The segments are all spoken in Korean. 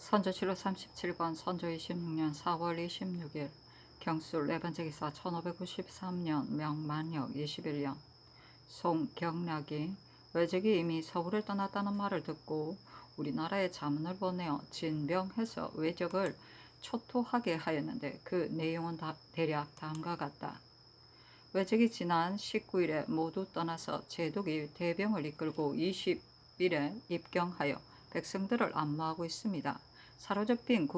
선조실록 37권 선조 26년 4월 26일 경술 네 번째 기사 1593년 명만역 21년 송경락이 외적이 이미 서울을 떠났다는 말을 듣고 우리나라에 자문을 보내어 진병해서 외적을 초토하게 하였는데 그 내용은 대략 다음과 같다. 외적이 지난 19일에 모두 떠나서 제독이 대병을 이끌고 20일에 입경하여 백성들을 안모하고 있습니다. 사로잡힌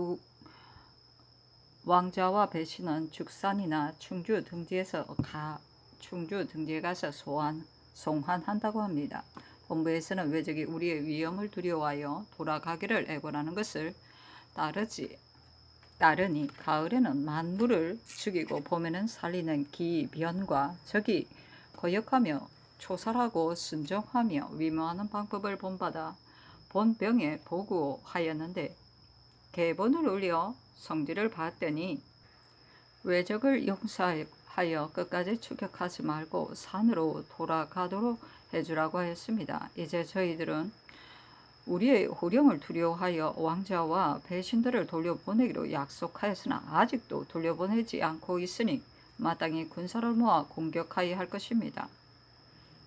왕자와 배신은 죽산이나 충주 등지에 가서 송환한다고 합니다. 본부에서는 외적이 우리의 위험을 두려워하여 돌아가기를 애걸하는 것을 따르니 가을에는 만물을 죽이고 봄에는 살리는 기변과 적이 거역하며 초설하고 순종하며 위모하는 방법을 본받아 본병에 보고하였는데 계본을 올려 성질을 봤더니 외적을 용서하여 끝까지 추격하지 말고 산으로 돌아가도록 해주라고 하였습니다. 이제 저희들은 우리의 호령을 두려워하여 왕자와 배신들을 돌려보내기로 약속하였으나 아직도 돌려보내지 않고 있으니 마땅히 군사를 모아 공격하여야 할 것입니다.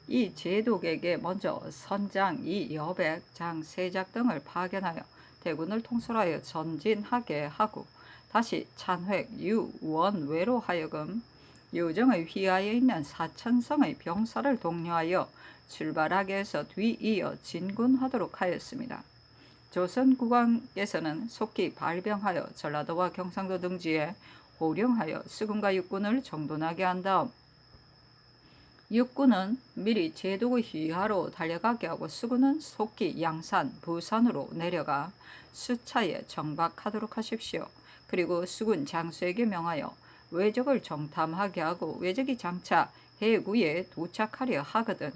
이 제독에게 먼저 선장 이여백, 장 세작 등을 파견하여 대군을 통솔하여 전진하게 하고 다시 찬획 유원외로 하여금 요정의 휘하에 있는 사천성의 병사를 독려하여 출발하게 해서 뒤이어 진군하도록 하였습니다. 조선 국왕께서는 속히 발병하여 전라도와 경상도 등지에 호령하여 수군과 육군을 정돈하게 한 다음 육군은 미리 제독의 휘하로 달려가게 하고 수군은 속히 양산, 부산으로 내려가 수차에 정박하도록 하십시오. 그리고 수군 장수에게 명하여 외적을 정탐하게 하고 외적이 장차 해구에 도착하려 하거든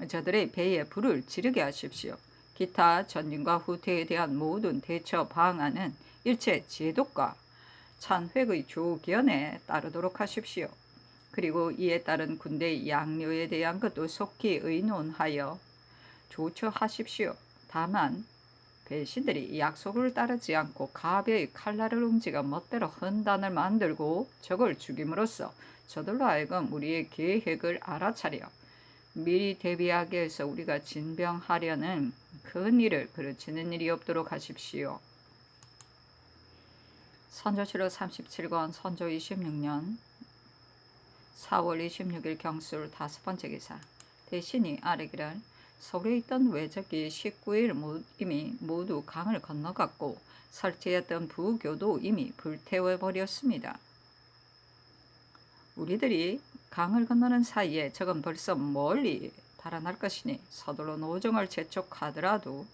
저들의 배에 불을 지르게 하십시오. 기타 전진과 후퇴에 대한 모든 대처 방안은 일체 제독과 찬획의 조견에 따르도록 하십시오. 그리고 이에 따른 군대의 양료에 대한 것도 속히 의논하여 조처하십시오. 다만 배신들이 약속을 따르지 않고 가벼이 칼날을 움직여 멋대로 헌단을 만들고 적을 죽임으로써 저들로 하여금 우리의 계획을 알아차려 미리 대비하게 해서 우리가 진병하려는 큰 일을 그르치는 일이 없도록 하십시오. 선조실록 37권 선조 26년 4월 26일 경술 다섯 번째 기사 대신이 아뢰기를 서울에 있던 외적이 19일 이미 모두 강을 건너갔고 설치했던 부교도 이미 불태워버렸습니다. 우리들이 강을 건너는 사이에 적은 벌써 멀리 달아날 것이니 서둘러 노정을 재촉하더라도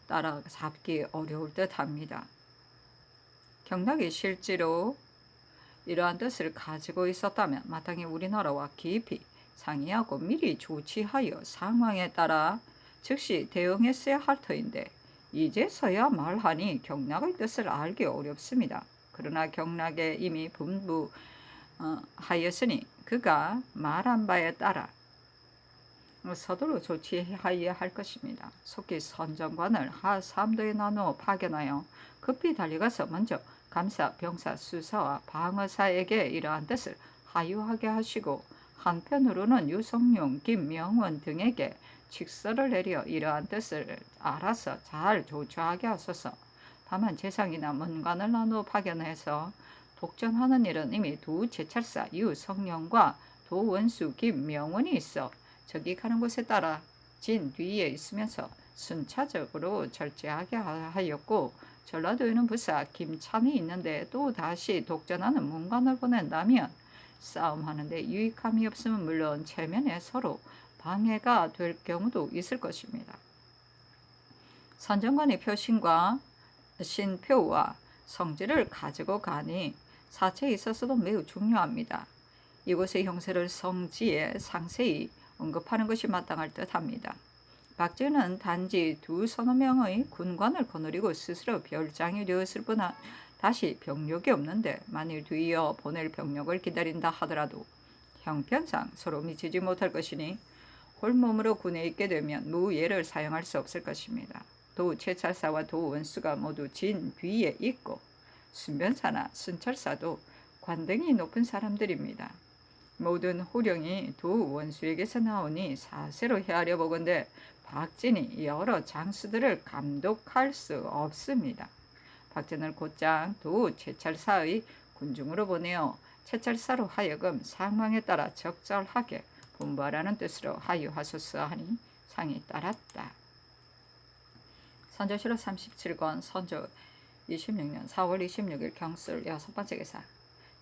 따라잡기 어려울 듯합니다. 경락이 실제로 이러한 뜻을 가지고 있었다면 마땅히 우리나라와 깊이 상의하고 미리 조치하여 상황에 따라 즉시 대응했어야 할 터인데 이제서야 말하니 경락의 뜻을 알기 어렵습니다. 그러나 경락에 이미 분부하였으니 그가 말한 바에 따라 서둘러 조치하여야 할 것입니다. 속히 선정관을 하삼도에 나누어 파견하여 급히 달려가서 먼저 감사, 병사, 수사와 방어사에게 이러한 뜻을 하유하게 하시고 한편으로는 유성룡, 김명원 등에게 직서를 내려 이러한 뜻을 알아서 잘 조처하게 하소서. 다만 재상이나 문관을 나누어 파견해서 독전하는 일은 이미 두 제찰사 유성룡과 도원수, 김명원이 있어 저기 가는 곳에 따라 진 뒤에 있으면서 순차적으로 절제하게 하였고 전라도에는 부사 김찬이 있는데 또 다시 독전하는 문관을 보낸다면 싸움하는데 유익함이 없으면 물론 체면에 서로 방해가 될 경우도 있을 것입니다. 선정관의 표신과 신표와 성질을 가지고 가니 사체에 있어서도 매우 중요합니다. 이곳의 형세를 성지에 상세히 언급하는 것이 마땅할 듯합니다. 박제는 단지 두 서너 명의 군관을 거느리고 스스로 별장이 되었을 뿐 다시 병력이 없는데 만일 뒤이어 보낼 병력을 기다린다 하더라도 형편상 서로 미치지 못할 것이니 홀몸으로 군에 있게 되면 무예를 사용할 수 없을 것입니다. 도 제찰사와 도 원수가 모두 진 뒤에 있고 순변사나 순찰사도 관등이 높은 사람들입니다. 모든 호령이 도 원수에게서 나오니 사세로 헤아려 보건대 박진이 여러 장수들을 감독할 수 없습니다. 박진을 곧장 도 제찰사의 군중으로 보내어 제찰사로 하여금 상황에 따라 적절하게 분부하라는 뜻으로 하유하소서 하니 상이 따랐다. 선조실록 37권 선조 26년 4월 26일 경술 6번째 기사.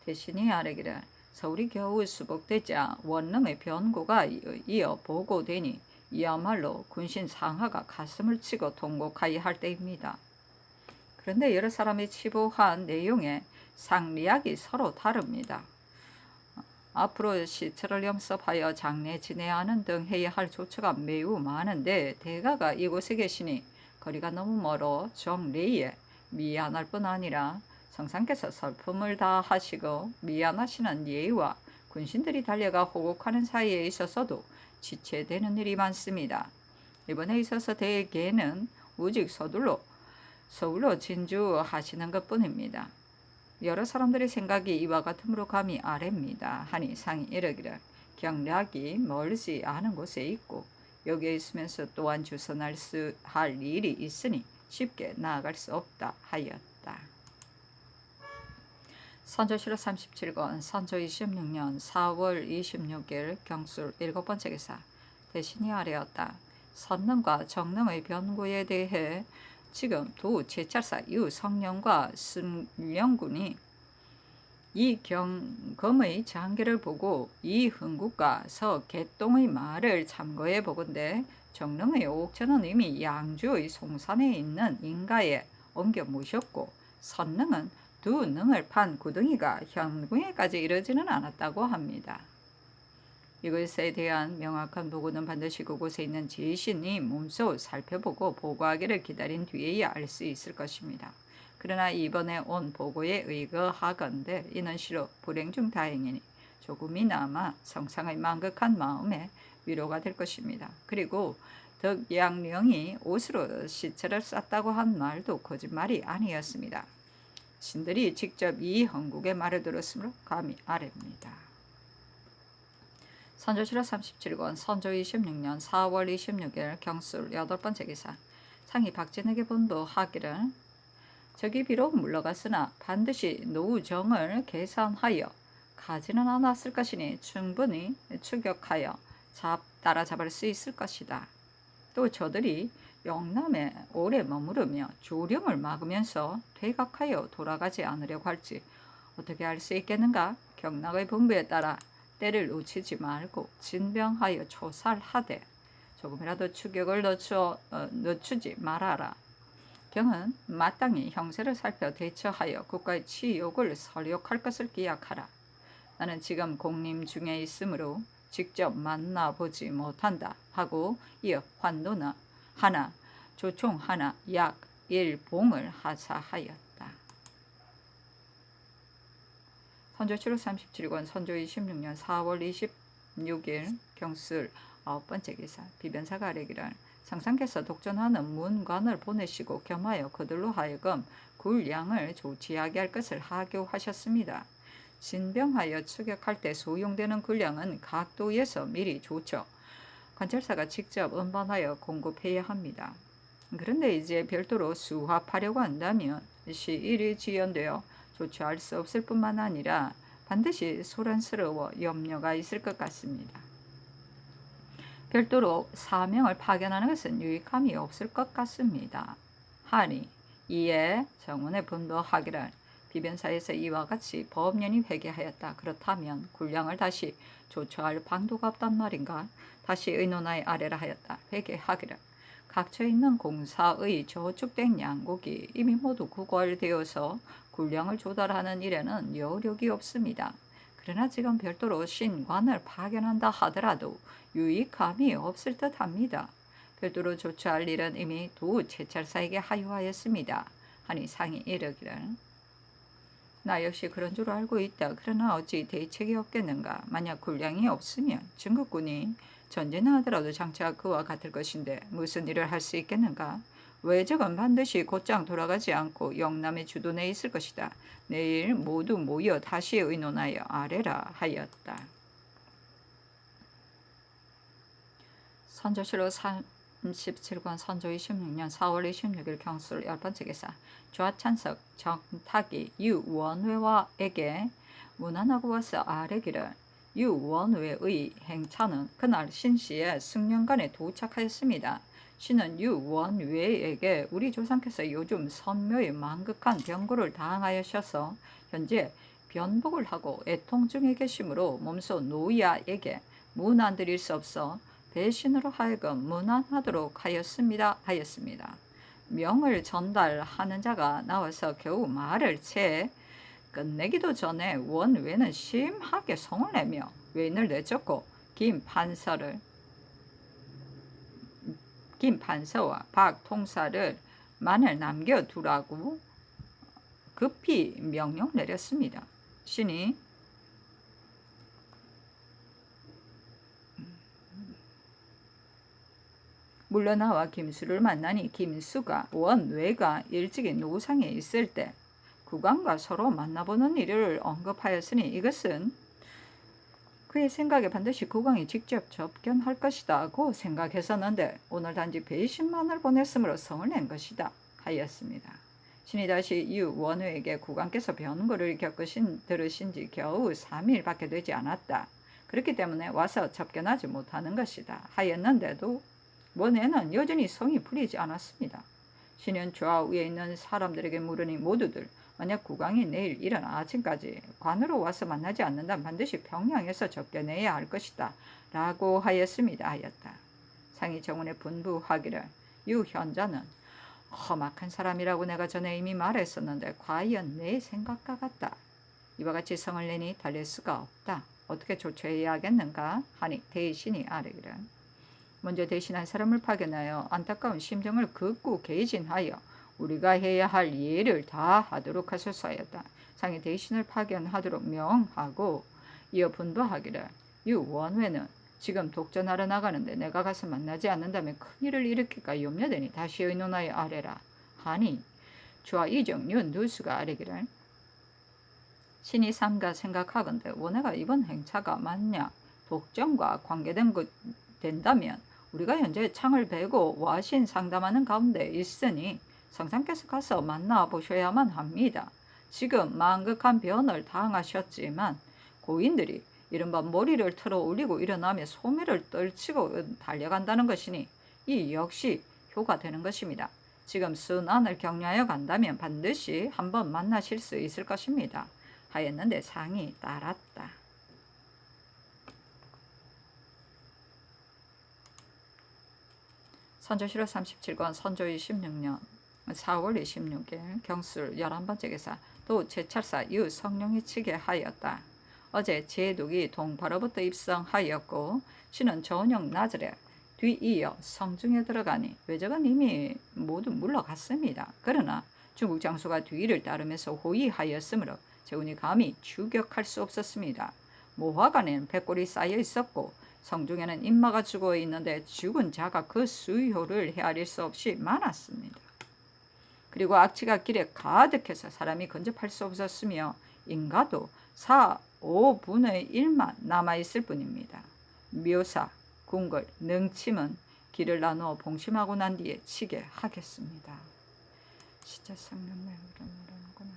대신이 아뢰기를 서울이 겨우 수복되자 원릉의 변고가 이어 보고되니 이야말로 군신 상하가 가슴을 치고 통곡하여 할 때입니다. 그런데 여러 사람이 치부한 내용의 상리학이 서로 다릅니다. 앞으로 시체를 염습하여 장례 지내야 하는 등 해야 할 조처가 매우 많은데 대가가 이곳에 계시니 거리가 너무 멀어 정례에 미안할 뿐 아니라 성상께서 설품을 다 하시고 미안하시는 예의와 군신들이 달려가 호곡하는 사이에 있어서도 지체되는 일이 많습니다. 이번에 있어서 대개는 오직 서울로 진주하시는 것뿐입니다. 여러 사람들의 생각이 이와 같으므로 감히 아뢰입니다. 하니 상이 이르기를 경략이 멀지 않은 곳에 있고 여기에 있으면서 또한 주선할 일이 있으니 쉽게 나아갈 수 없다 하였다. 선조실록 37권 선조 26년 4월 26일 경술 7번째 기사. 대신이 아뢰었다. 선릉과 정릉의 변고에 대해 지금 도 제찰사 유성령과 승령군이 이 경검의 장계를 보고 이 흥국과 서개똥의 말을 참고해 보건대 정릉의 옥천은 이미 양주의 송산에 있는 인가에 옮겨 모셨고 선릉은 두 능을 판 구덩이가 현궁에까지 이르지는 않았다고 합니다. 이것에 대한 명확한 보고는 반드시 그곳에 있는 지신이 몸소 살펴보고 보고하기를 기다린 뒤에야 알 수 있을 것입니다. 그러나 이번에 온 보고에 의거하건대 이는 실로 불행 중 다행이니 조금이나마 성상의 망극한 마음에 위로가 될 것입니다. 그리고 덕양령이 옷으로 시체를 쌌다고 한 말도 거짓말이 아니었습니다. 신들이 직접 이 헌국의 말을 들었으므로 감히 아뢰입니다. 선조실록 37권 선조 26년 4월 26일 경술 8번째 기사. 상이 박진에게 분부하기를 적이 비록 물러갔으나 반드시 노정을 계산하여 가지는 않았을 것이니 충분히 추격하여 따라잡을 수 있을 것이다. 또 저들이 영남에 오래 머무르며 조령을 막으면서 퇴각하여 돌아가지 않으려고 할지 어떻게 할 수 있겠는가? 경락의 분부에 따라 때를 놓치지 말고 진병하여 초살하되 조금이라도 추격을 늦추지 말아라. 경은 마땅히 형세를 살펴 대처하여 국가의 치욕을 설욕할 것을 기약하라. 나는 지금 공림 중에 있으므로 직접 만나보지 못한다 하고 이어 환도나 하나, 조총 하나, 약 1봉을 하사하였다. 선조실록 37권 선조 26년 4월 26일 경술 9번째 기사. 비변사가 아뢰기를 상상께서 독전하는 문관을 보내시고 겸하여 그들로 하여금 굴량을 조치하게 할 것을 하교하셨습니다. 진병하여 추격할 때 소용되는 굴량은 각 도에서 미리 조처, 관찰사가 직접 운반하여 공급해야 합니다. 그런데 이제 별도로 수합하려고 한다면 시일이 지연되어 조치할 수 없을 뿐만 아니라 반드시 소란스러워 염려가 있을 것 같습니다. 별도로 사명을 파견하는 것은 유익함이 없을 것 같습니다. 하니 이에 정원에 분부하기를 비변사에서 이와 같이 법년이 회개하였다. 그렇다면 굴량을 다시 조처할 방도가 없단 말인가? 다시 의논하여 아래라 하였다. 회개하기를 각처에 있는 공사의 저축된 양곡이 이미 모두 구걸되어서 굴량을 조달하는 일에는 여력이 없습니다. 그러나 지금 별도로 신관을 파견한다 하더라도 유익함이 없을 듯합니다. 별도로 조처할 일은 이미 도 제찰사에게 하유하였습니다. 하니 상이 이르기를 나 역시 그런 줄 알고 있다. 그러나 어찌 대책이 없겠는가? 만약 굴량이 없으면 중국군이 전쟁을 하더라도 장차 그와 같을 것인데 무슨 일을 할 수 있겠는가? 외적은 반드시 곧장 돌아가지 않고 영남의 주둔에 있을 것이다. 내일 모두 모여 다시 의논하여 아뢰라 하였다. 선조실록 37권 선조 26년 4월 26일 경술 10번째 기사 좌찬석 정탁이 유원회와에게 문안하고 와서 아뢰기를 유원회의 행차는 그날 신시에 승령관에 도착하였습니다. 신은 유원회에게 우리 조상께서 요즘 선묘에 만극한 병고를 당하여셔서 현재 변복을 하고 애통 중에 계시므로 몸소 노야에게 문안 드릴 수 없어 배신으로 하여금 문안하도록 하였습니다. 명을 전달하는 자가 나와서 겨우 말을 채 끝내기도 전에 원외는 심하게 성을 내며 외인을 내쫓고 김 판사와 박 통사를 만을 남겨두라고 급히 명령 내렸습니다. 신이 물러나와 김수를 만나니 김수가 원외가 일찍이 노상에 있을 때 국왕과 서로 만나보는 일을 언급하였으니 이것은 그의 생각에 반드시 국왕이 직접 접견할 것이다고 생각했었는데 오늘 단지 배신만을 보냈으므로 성을 낸 것이다 하였습니다. 신이 다시 유원회에게 국왕께서 변고를 들으신 지 겨우 3일밖에 되지 않았다. 그렇기 때문에 와서 접견하지 못하는 것이다 하였는데도 원에는 여전히 성이 풀리지 않았습니다. 신은 좌우에 있는 사람들에게 물으니 모두들 만약 국왕이 내일 이른 아침까지 관으로 와서 만나지 않는다면 반드시 평양에서 접견해야 할 것이다 라고 하였습니다. 상이 정원에 분부하기를 유현자는 험악한 사람이라고 내가 전에 이미 말했었는데 과연 내 생각과 같다. 이와 같이 성을 내니 달릴 수가 없다. 어떻게 조처해야 하겠는가 하니 대신이 아뢰기를 먼저 대신한 사람을 파견하여 안타까운 심정을 극구 개진하여 우리가 해야 할 예를 다 하도록 하소서 하였다. 상이 대신을 파견하도록 명하고 이어 분부하기를 유원회는 지금 독전하러 나가는데 내가 가서 만나지 않는다면 큰일을 일으킬까 염려되니 다시 의논하여 아뢰라 하니 주와 이정윤 누수가 아뢰기를 신이 삼가 생각하건대 원회가 이번 행차가 만약 독전과 관계된 것 된다면 우리가 현재 창을 베고 와신 상담하는 가운데 있으니 성상께서 가서 만나보셔야만 합니다. 지금 만극한 변을 당하셨지만 고인들이 이른바 머리를 틀어 올리고 일어나며 소매를 떨치고 달려간다는 것이니 이 역시 효가 되는 것입니다. 지금 순안을 격려하여 간다면 반드시 한번 만나실 수 있을 것입니다. 하였는데 상이 따랐다. 선조실록 37권 선조 26년 4월 26일 경술 11번째 기사 또 제찰사 유성룡이 치게 하였다. 어제 제독이 동파로부터 입성하였고 신은 저녁 낮에 뒤이어 성중에 들어가니 외적은 이미 모두 물러갔습니다. 그러나 중국 장수가 뒤를 따르면서 호위하였으므로 제군이 감히 추격할 수 없었습니다. 모화관에는 백골이 쌓여 있었고 성중에는 인마가 죽어 있는데 죽은 자가 그 수효를 헤아릴 수 없이 많았습니다. 그리고 악취가 길에 가득해서 사람이 근접할 수 없었으며 인가도 4, 5분의 1만 남아있을 뿐입니다. 묘사, 궁궐, 능침은 길을 나누어 봉심하고 난 뒤에 치게 하겠습니다. 진짜 성령을 그러는구나.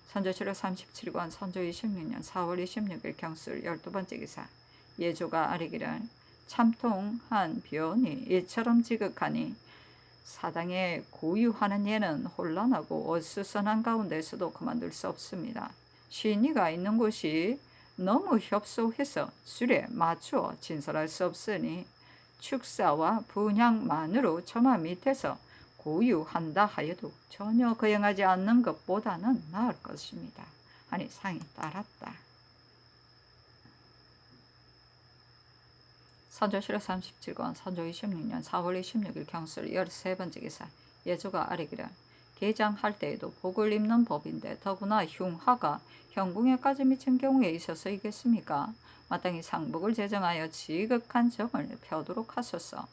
선조실록 37권 선조 26년 4월 26일 경술 12번째 기사 예조가 아뢰기를 참통한 변이 이처럼 지극하니 사당에 고유하는 예는 혼란하고 어수선한 가운데서도 그만둘 수 없습니다. 신의가 있는 곳이 너무 협소해서 줄에 맞추어 진설할 수 없으니 축사와 분향만으로 처마 밑에서 고유한다 하여도 전혀 거행하지 않는 것보다는 나을 것입니다. 하니 상이 따랐다. 선조실록 37권 선조 26년 4월 26일 경술 13번째 기사 예조가 아뢰기를 개장할 때에도 복을 입는 법인데 더구나 흉하가 형궁에까지 미친 경우에 있어서이겠습니까? 마땅히 상복을 제정하여 지극한 정을 펴도록 하소서.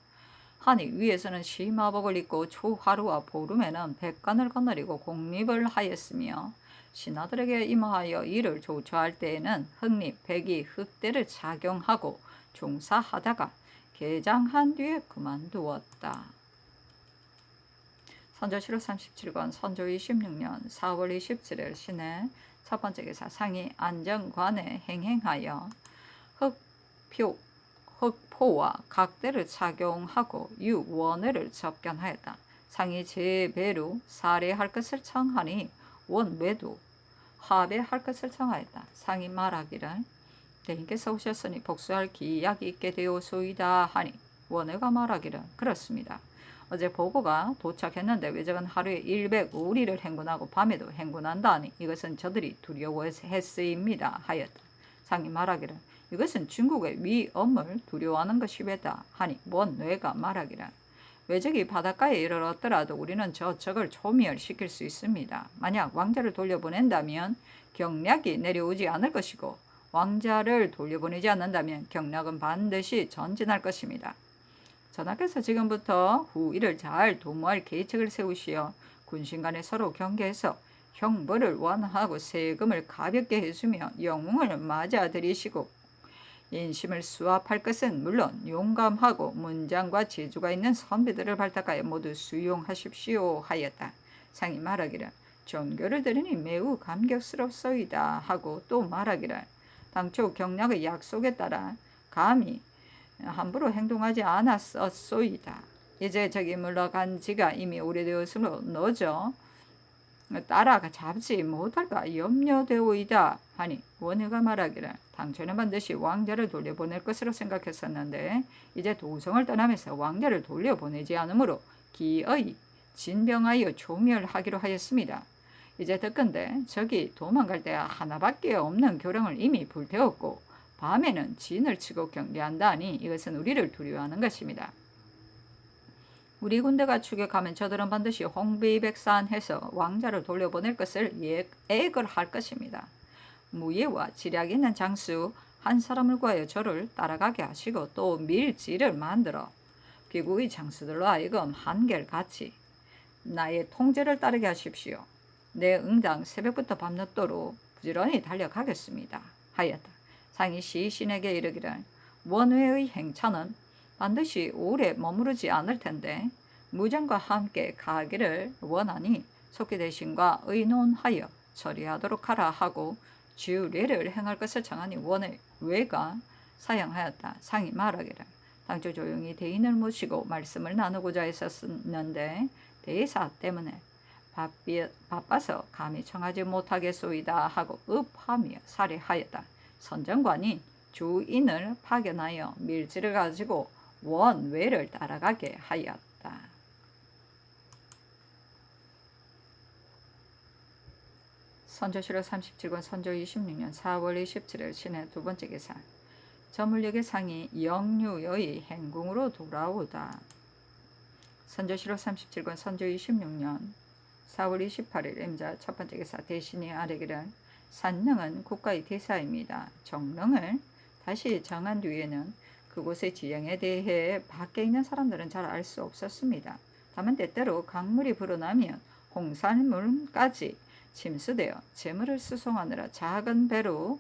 하니 위에서는 시마복을 입고 초하루와 보름에는 백관을 거느리고 공립을 하였으며 신하들에게 임하여 이를 조처할 때에는 흑립, 백이, 흑대를 착용하고 종사하다가 개장한 뒤에 그만두었다. 선조실록 37권 선조 26년 4월 27일 신해 첫 번째 기사 상이 안정관에 행행하여 흑포와 각대를 착용하고 유원회를 접견하였다. 상이 제배로 사례할 것을 청하니 원외도 하배할 것을 청하였다. 상이 말하기를 대인께서 오셨으니 복수할 기약이 있게 되오소이다 하니 원외가 말하기를 그렇습니다. 어제 보고가 도착했는데 왜적은 하루에 105리를 행군하고 밤에도 행군한다 하니 이것은 저들이 두려워했으입니다 하였다. 상이 말하기를 이것은 중국의 위엄을 두려워하는 것이외다 하니 원뇌가 말하기를 왜적이 바닷가에 이르렀더라도 우리는 저 적을 초멸시킬 수 있습니다. 만약 왕자를 돌려보낸다면 경략이 내려오지 않을 것이고 왕자를 돌려보내지 않는다면 경략은 반드시 전진할 것입니다. 전하께서 지금부터 후일을 잘 도모할 계책을 세우시어 군신 간에 서로 경계해서 형벌을 완화하고 세금을 가볍게 해주며 영웅을 맞아들이시고 인심을 수합할 것은 물론 용감하고 문장과 재주가 있는 선비들을 발탁하여 모두 수용하십시오 하였다. 상이 말하기를 존교를 들으니 매우 감격스럽소이다 하고 또 말하기를 당초 경략의 약속에 따라 감히 함부로 행동하지 않았었소이다. 이제 저기 물러간 지가 이미 오래되었으므로 너저 따라가 잡지 못할까 염려되오이다 하니 원효가 말하기를 당초는 반드시 왕자를 돌려보낼 것으로 생각했었는데 이제 도성을 떠나면서 왕자를 돌려보내지 않으므로 기어이 진병하여 조멸하기로 하였습니다. 이제 듣건대 저기 도망갈 데 하나밖에 없는 교량을 이미 불태웠고 밤에는 진을 치고 경계한다 하니 이것은 우리를 두려워하는 것입니다. 우리 군대가 추격하면 저들은 반드시 홍비백산해서 왕자를 돌려보낼 것을 예액을 할 것입니다. 무예와 지략 있는 장수 한 사람을 구하여 저를 따라가게 하시고 또 밀지를 만들어 귀국의 장수들로 하여금 한결같이 나의 통제를 따르게 하십시오. 내 응당 새벽부터 밤늦도록 부지런히 달려가겠습니다 하였다. 상이 시신에게 이르기를 원회의 행차는 반드시 오래 머무르지 않을 텐데 무장과 함께 가기를 원하니 속기 대신과 의논하여 처리하도록 하라 하고 주례를 행할 것을 정하니 원의 외가 사양하였다. 상이 말하기를 당초 조용히 대인을 모시고 말씀을 나누고자 했었는데 대사 때문에 바빠서 감히 청하지 못하겠소이다 하고 읍하며 살해하였다. 선정관이 주인을 파견하여 밀지를 가지고 원외를 따라가게 하였다. 선조실록 37권 선조 26년 4월 27일 신해 두 번째 기사 저물역의 상이 영유의 행궁으로 돌아오다. 선조실록 37권 선조 26년 4월 28일 임자 첫 번째 기사 대신이 아뢰기를 산릉은 국가의 대사입니다. 정릉을 다시 정한 뒤에는 그곳의 지형에 대해 밖에 있는 사람들은 잘 알 수 없었습니다. 다만 때때로 강물이 불어나면 홍산물까지 침수되어 재물을 수송하느라 작은 배로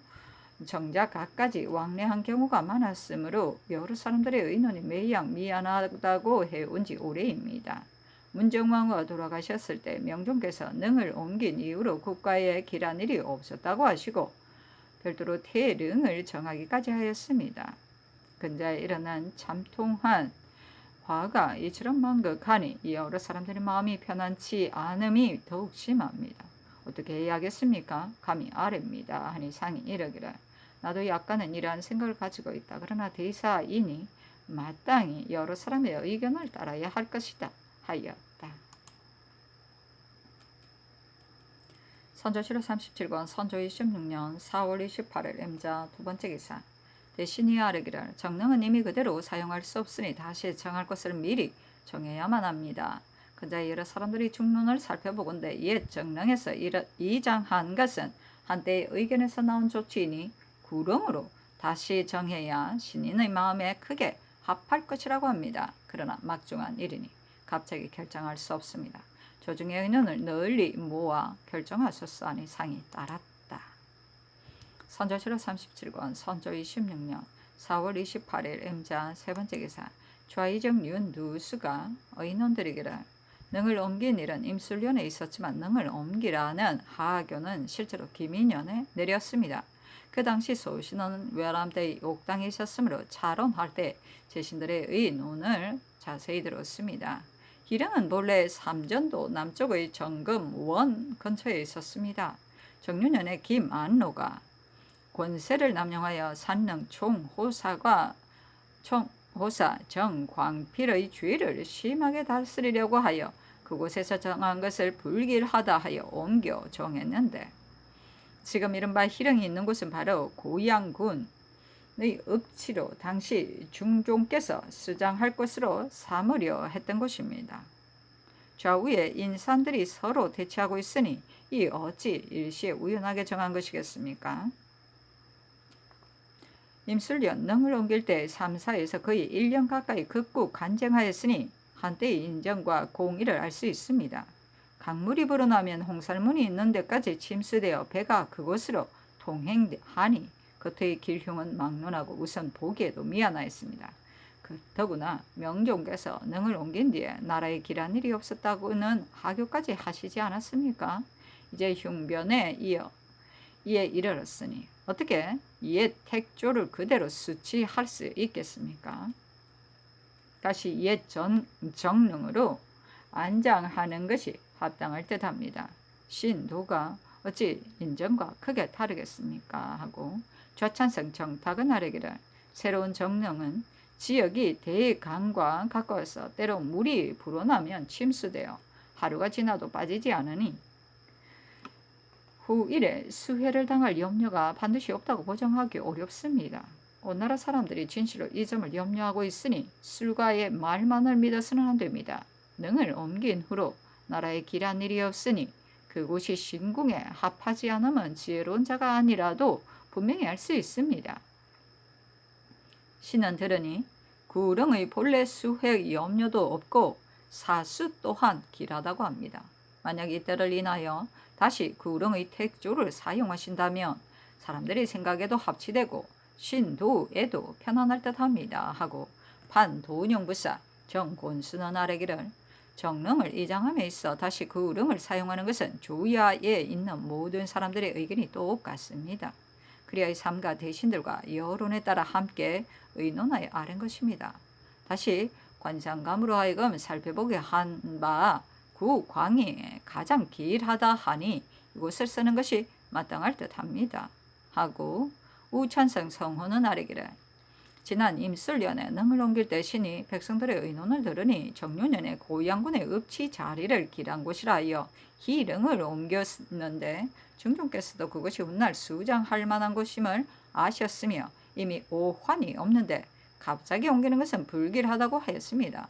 정작 갖가지 왕래한 경우가 많았으므로 여러 사람들의 의논이 매양 미안하다고 해온 지 오래입니다. 문정왕후가 돌아가셨을 때 명종께서 능을 옮긴 이후로 국가에 길한 일이 없었다고 하시고 별도로 태릉을 정하기까지 하였습니다. 근자에 일어난 참통한 화가 이처럼 만극하니 여러 사람들의 마음이 편안치 않음이 더욱 심합니다. 어떻게 해야겠습니까? 감히 아뢰입니다 하니 상이 이르기를 나도 약간은 이러한 생각을 가지고 있다. 그러나 대사이니 마땅히 여러 사람의 의견을 따라야 할 것이다 하였다. 선조실록 37권 선조 26년 4월 28일 임자 두 번째 기사 대신이 아뢰기를 정릉은 이미 그대로 사용할 수 없으니 다시 정할 것을 미리 정해야만 합니다. 그자 여러 사람들이 중론을 살펴보건대 옛 정릉에서 이장한 것은 한때의 의견에서 나온 조치이니 구름으로 다시 정해야 신인의 마음에 크게 합할 것이라고 합니다. 그러나 막중한 일이니 갑자기 결정할 수 없습니다. 조중의 의논을 널리 모아 결정하셨사니 상이 따랐다. 선조실록 37권 선조 26년 4월 28일 임자 세 번째 기사 좌이정 윤두수가 의논들에게를 능을 옮긴 일은 임술련에 있었지만 능을 옮기라는 하교는 실제로 김인년에 내렸습니다. 그 당시 소신은 외람대의 옥당에 있었으므로 차론할 때 제신들의 의논을 자세히 들었습니다. 기령은 본래 삼전도 남쪽의 정금 원 근처에 있었습니다. 정유년의 김안로가 권세를 남용하여 산릉 총호사가 총호사 정광필의 주의를 심하게 다스리려고 하여 그곳에서 정한 것을 불길하다 하여 옮겨 정했는데 지금 이른바 희령이 있는 곳은 바로 고양군의 읍지로 당시 중종께서 수장할 것으로 삼으려 했던 곳입니다. 좌우에 인산들이 서로 대치하고 있으니 이 어찌 일시에 우연하게 정한 것이겠습니까? 임술련 능을 옮길 때 3사에서 거의 1년 가까이 극구 간쟁하였으니 한때의 인정과 공의를 알 수 있습니다. 강물이 불어나면 홍살문이 있는 데까지 침수되어 배가 그곳으로 통행하니 그때의 길흉은 막론하고 우선 보기에도 미안하였습니다. 더구나 명종께서 능을 옮긴 뒤에 나라에 길한 일이 없었다고는 하교까지 하시지 않았습니까? 이제 흉변에 이에 이르렀으니 어떻게 옛 택조를 그대로 수치할 수 있겠습니까? 다시 옛 정능으로 안장하는 것이 합당할 듯합니다. 신도가 어찌 인정과 크게 다르겠습니까? 하고 좌찬성 정탁은 아래기를 새로운 정령은 지역이 대강과 가까워서 때로 물이 불어나면 침수되어 하루가 지나도 빠지지 않으니 후일에 수해를 당할 염려가 반드시 없다고 보장하기 어렵습니다. 오나라 사람들이 진실로 이 점을 염려하고 있으니 술가의 말만을 믿어서는 안 됩니다. 능을 옮긴 후로 나라에 길한 일이 없으니 그곳이 신궁에 합하지 않으면 지혜로운 자가 아니라도 분명히 알 수 있습니다. 신은 들으니 구릉의 본래 수해 염려도 없고 사수 또한 길하다고 합니다. 만약 이때를 인하여 다시 구릉의 택조를 사용하신다면 사람들의 생각에도 합치되고 신도에도 편안할 듯합니다. 하고 판도운용부사 정곤순은 아래기를 정릉을 이장함에 있어 다시 구릉을 사용하는 것은 조야에 있는 모든 사람들의 의견이 똑같습니다. 그리하여 삼가 대신들과 여론에 따라 함께 의논하여 아는 것입니다. 다시 관상감으로 하여금 살펴보게 한 바 구광이 가장 길하다 하니 이곳을 쓰는 것이 마땅할 듯합니다. 하고 우찬성 성호는 아래기를 지난 임술년에 능을 옮길 때 신이 백성들의 의논을 들으니 정유년에 고양군의 읍지 자리를 길한 곳이라 하여 희릉을 옮겼는데 중종께서도 그것이 훗날 수장할 만한 곳임을 아셨으며 이미 오환이 없는데 갑자기 옮기는 것은 불길하다고 하였습니다.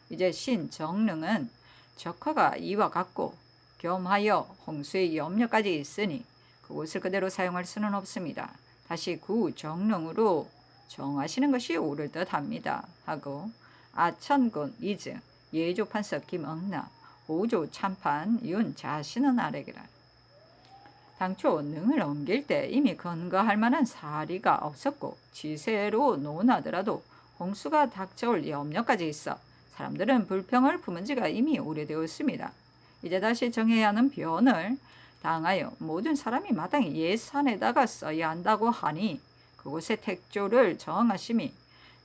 이제 신정릉은 적화가 이와 같고 겸하여 홍수의 염려까지 있으니 그곳을 그대로 사용할 수는 없습니다. 다시 구정릉으로 정하시는 것이 옳을 듯합니다. 하고 아천군 이증 예조판석 김응남 오조 참판 윤 자신은 아래기라 당초 능을 옮길 때 이미 근거할 만한 사리가 없었고 지세로 논하더라도 홍수가 닥쳐올 염려까지 있어 사람들은 불평을 품은 지가 이미 오래되었습니다. 이제 다시 정해야 하는 변을 당하여 모든 사람이 마땅히 예산에다가 써야 한다고 하니 그곳의 택조를 정하심이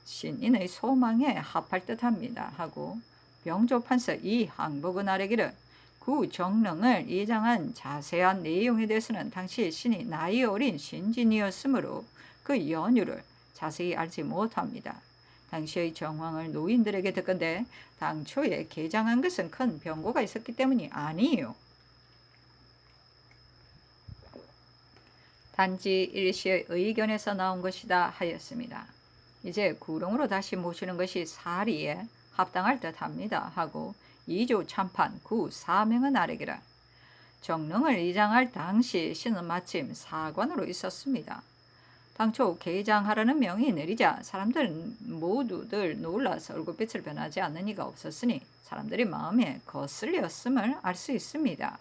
신인의 소망에 합할 듯합니다. 하고 병조판서 이항복은 아래기를 구정릉을 이장한 자세한 내용에 대해서는 당시 신이 나이 어린 신진이었으므로 그 연유를 자세히 알지 못합니다. 당시의 정황을 노인들에게 듣건대 당초에 개장한 것은 큰 병고가 있었기 때문이 아니에요. 단지 일시의 의견에서 나온 것이다 하였습니다. 이제 구릉으로 다시 모시는 것이 사리에 합당할 듯합니다. 하고 이조 참판 구 사명은 아래기라 정릉을 이장할 당시 신은 마침 사관으로 있었습니다. 당초 개장하라는 명이 내리자 사람들은 모두들 놀라서 얼굴빛을 변하지 않는 이가 없었으니 사람들이 마음에 거슬렸음을 알 수 있습니다.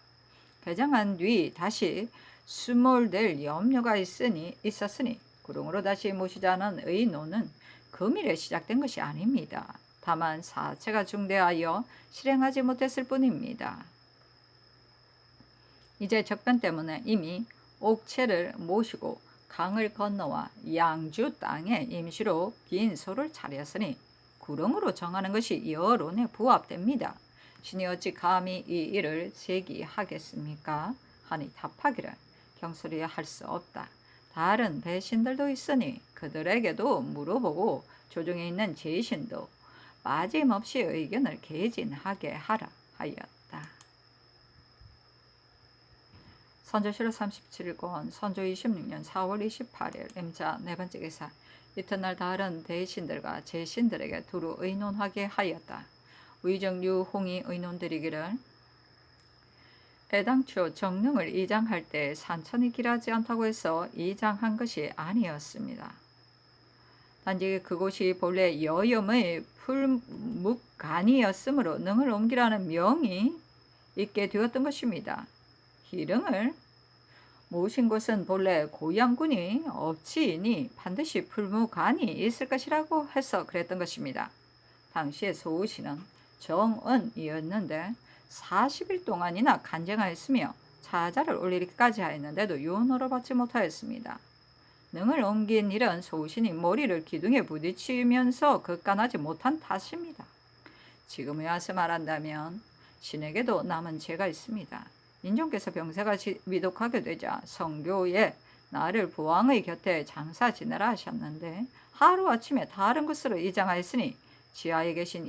개장한 뒤 다시 수몰될 염려가 있었으니 구릉으로 다시 모시자는 의논은 금일에 시작된 것이 아닙니다. 다만 사체가 중대하여 실행하지 못했을 뿐입니다. 이제 적변 때문에 이미 옥체를 모시고 강을 건너와 양주 땅에 임시로 빈소를 차렸으니 구릉으로 정하는 것이 여론에 부합됩니다. 신이 어찌 감히 이 일을 제기하겠습니까? 하니 답하기를 경솔히 할 수 없다. 다른 배신들도 있으니 그들에게도 물어보고 조정에 있는 제신도 빠짐없이 의견을 개진하게 하라 하였다. 선조실록 37권 선조 26년 4월 28일 임자 네 번째 기사. 이튿날 다른 대신들과 제신들에게 두루 의논하게 하였다. 위정류 홍이 의논드리기를 애당초 정릉을 이장할 때 산천이 길하지 않다고 해서 이장한 것이 아니었습니다. 단지 그곳이 본래 여염의 풀묵간이었으므로 능을 옮기라는 명이 있게 되었던 것입니다. 희릉을 모신 곳은 본래 고양군이 업치이니 반드시 풀무간이 있을 것이라고 해서 그랬던 것입니다. 당시의 소우시는 정은이었는데 40일 동안이나 간쟁하였으며 차자를 올리기까지 하였는데도 윤호를 받지 못하였습니다. 능을 옮긴 일은 소우신이 머리를 기둥에 부딪히면서 급간하지 못한 탓입니다. 지금에 와서 말한다면 신에게도 남은 죄가 있습니다. 인종께서 병세가 위독하게 되자 성교에 나를 부왕의 곁에 장사 지내라 하셨는데 하루아침에 다른 곳으로 이장하였으니 지하에 계신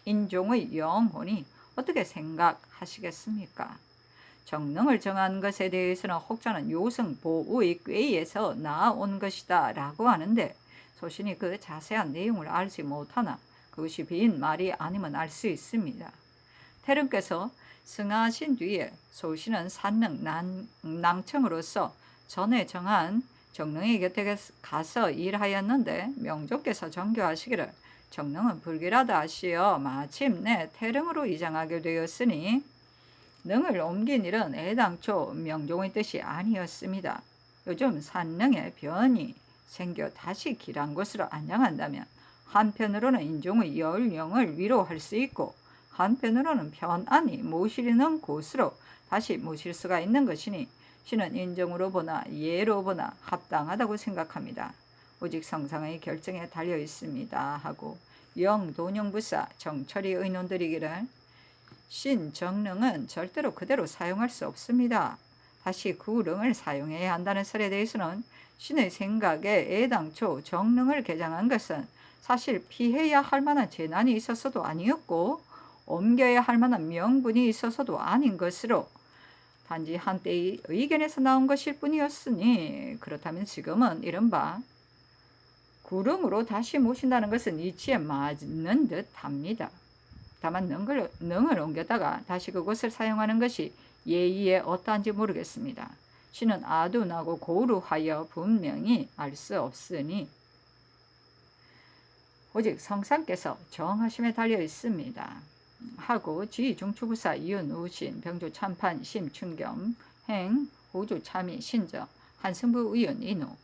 인종의 영혼이 어떻게 생각하시겠습니까? 정능을 정한 것에 대해서는 혹자는 요승 보우의 꾀에서 나온 것이다 라고 하는데 소신이 그 자세한 내용을 알지 못하나 그것이 빈 말이 아니면 알 수 있습니다. 태릉께서 승하신 뒤에 소신은 산릉 낭청으로서 전에 정한 정릉의 곁에 가서 일하였는데 명종께서 정교하시기를 정릉은 불길하다 하시어 마침내 태릉으로 이장하게 되었으니 능을 옮긴 일은 애당초 명종의 뜻이 아니었습니다. 요즘 산릉에 변이 생겨 다시 길한 곳으로 안장한다면 한편으로는 인종의 연령을 위로할 수 있고 한편으로는 편안히 모시는 곳으로 다시 모실 수가 있는 것이니 신은 인정으로 보나 예로 보나 합당하다고 생각합니다. 오직 성상의 결정에 달려 있습니다 하고 영돈영부사 정철이 의논드리기를 신정릉은 절대로 그대로 사용할 수 없습니다. 다시 구릉을 사용해야 한다는 설에 대해서는 신의 생각에 애당초 정릉을 개장한 것은 사실 피해야 할 만한 재난이 있어서도 아니었고 옮겨야 할 만한 명분이 있어서도 아닌 것으로 단지 한때의 의견에서 나온 것일 뿐이었으니 그렇다면 지금은 이른바 구릉으로 다시 모신다는 것은 이치에 맞는 듯 합니다. 다만 능을 옮겼다가 다시 그곳을 사용하는 것이 예의에 어떠한지 모르겠습니다. 신은 아둔하고 고루하여 분명히 알 수 없으니 오직 성상께서 정하심에 달려 있습니다. 하고 지중추부사 이윤우신 병조 참판 심춘겸 행 호조 참의 신정 한승부 의원 인호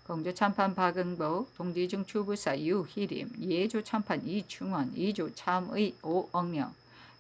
공조 참판 박응복 동지중 추부사 유희림 예조 참판 이충원 이조 참의 오억령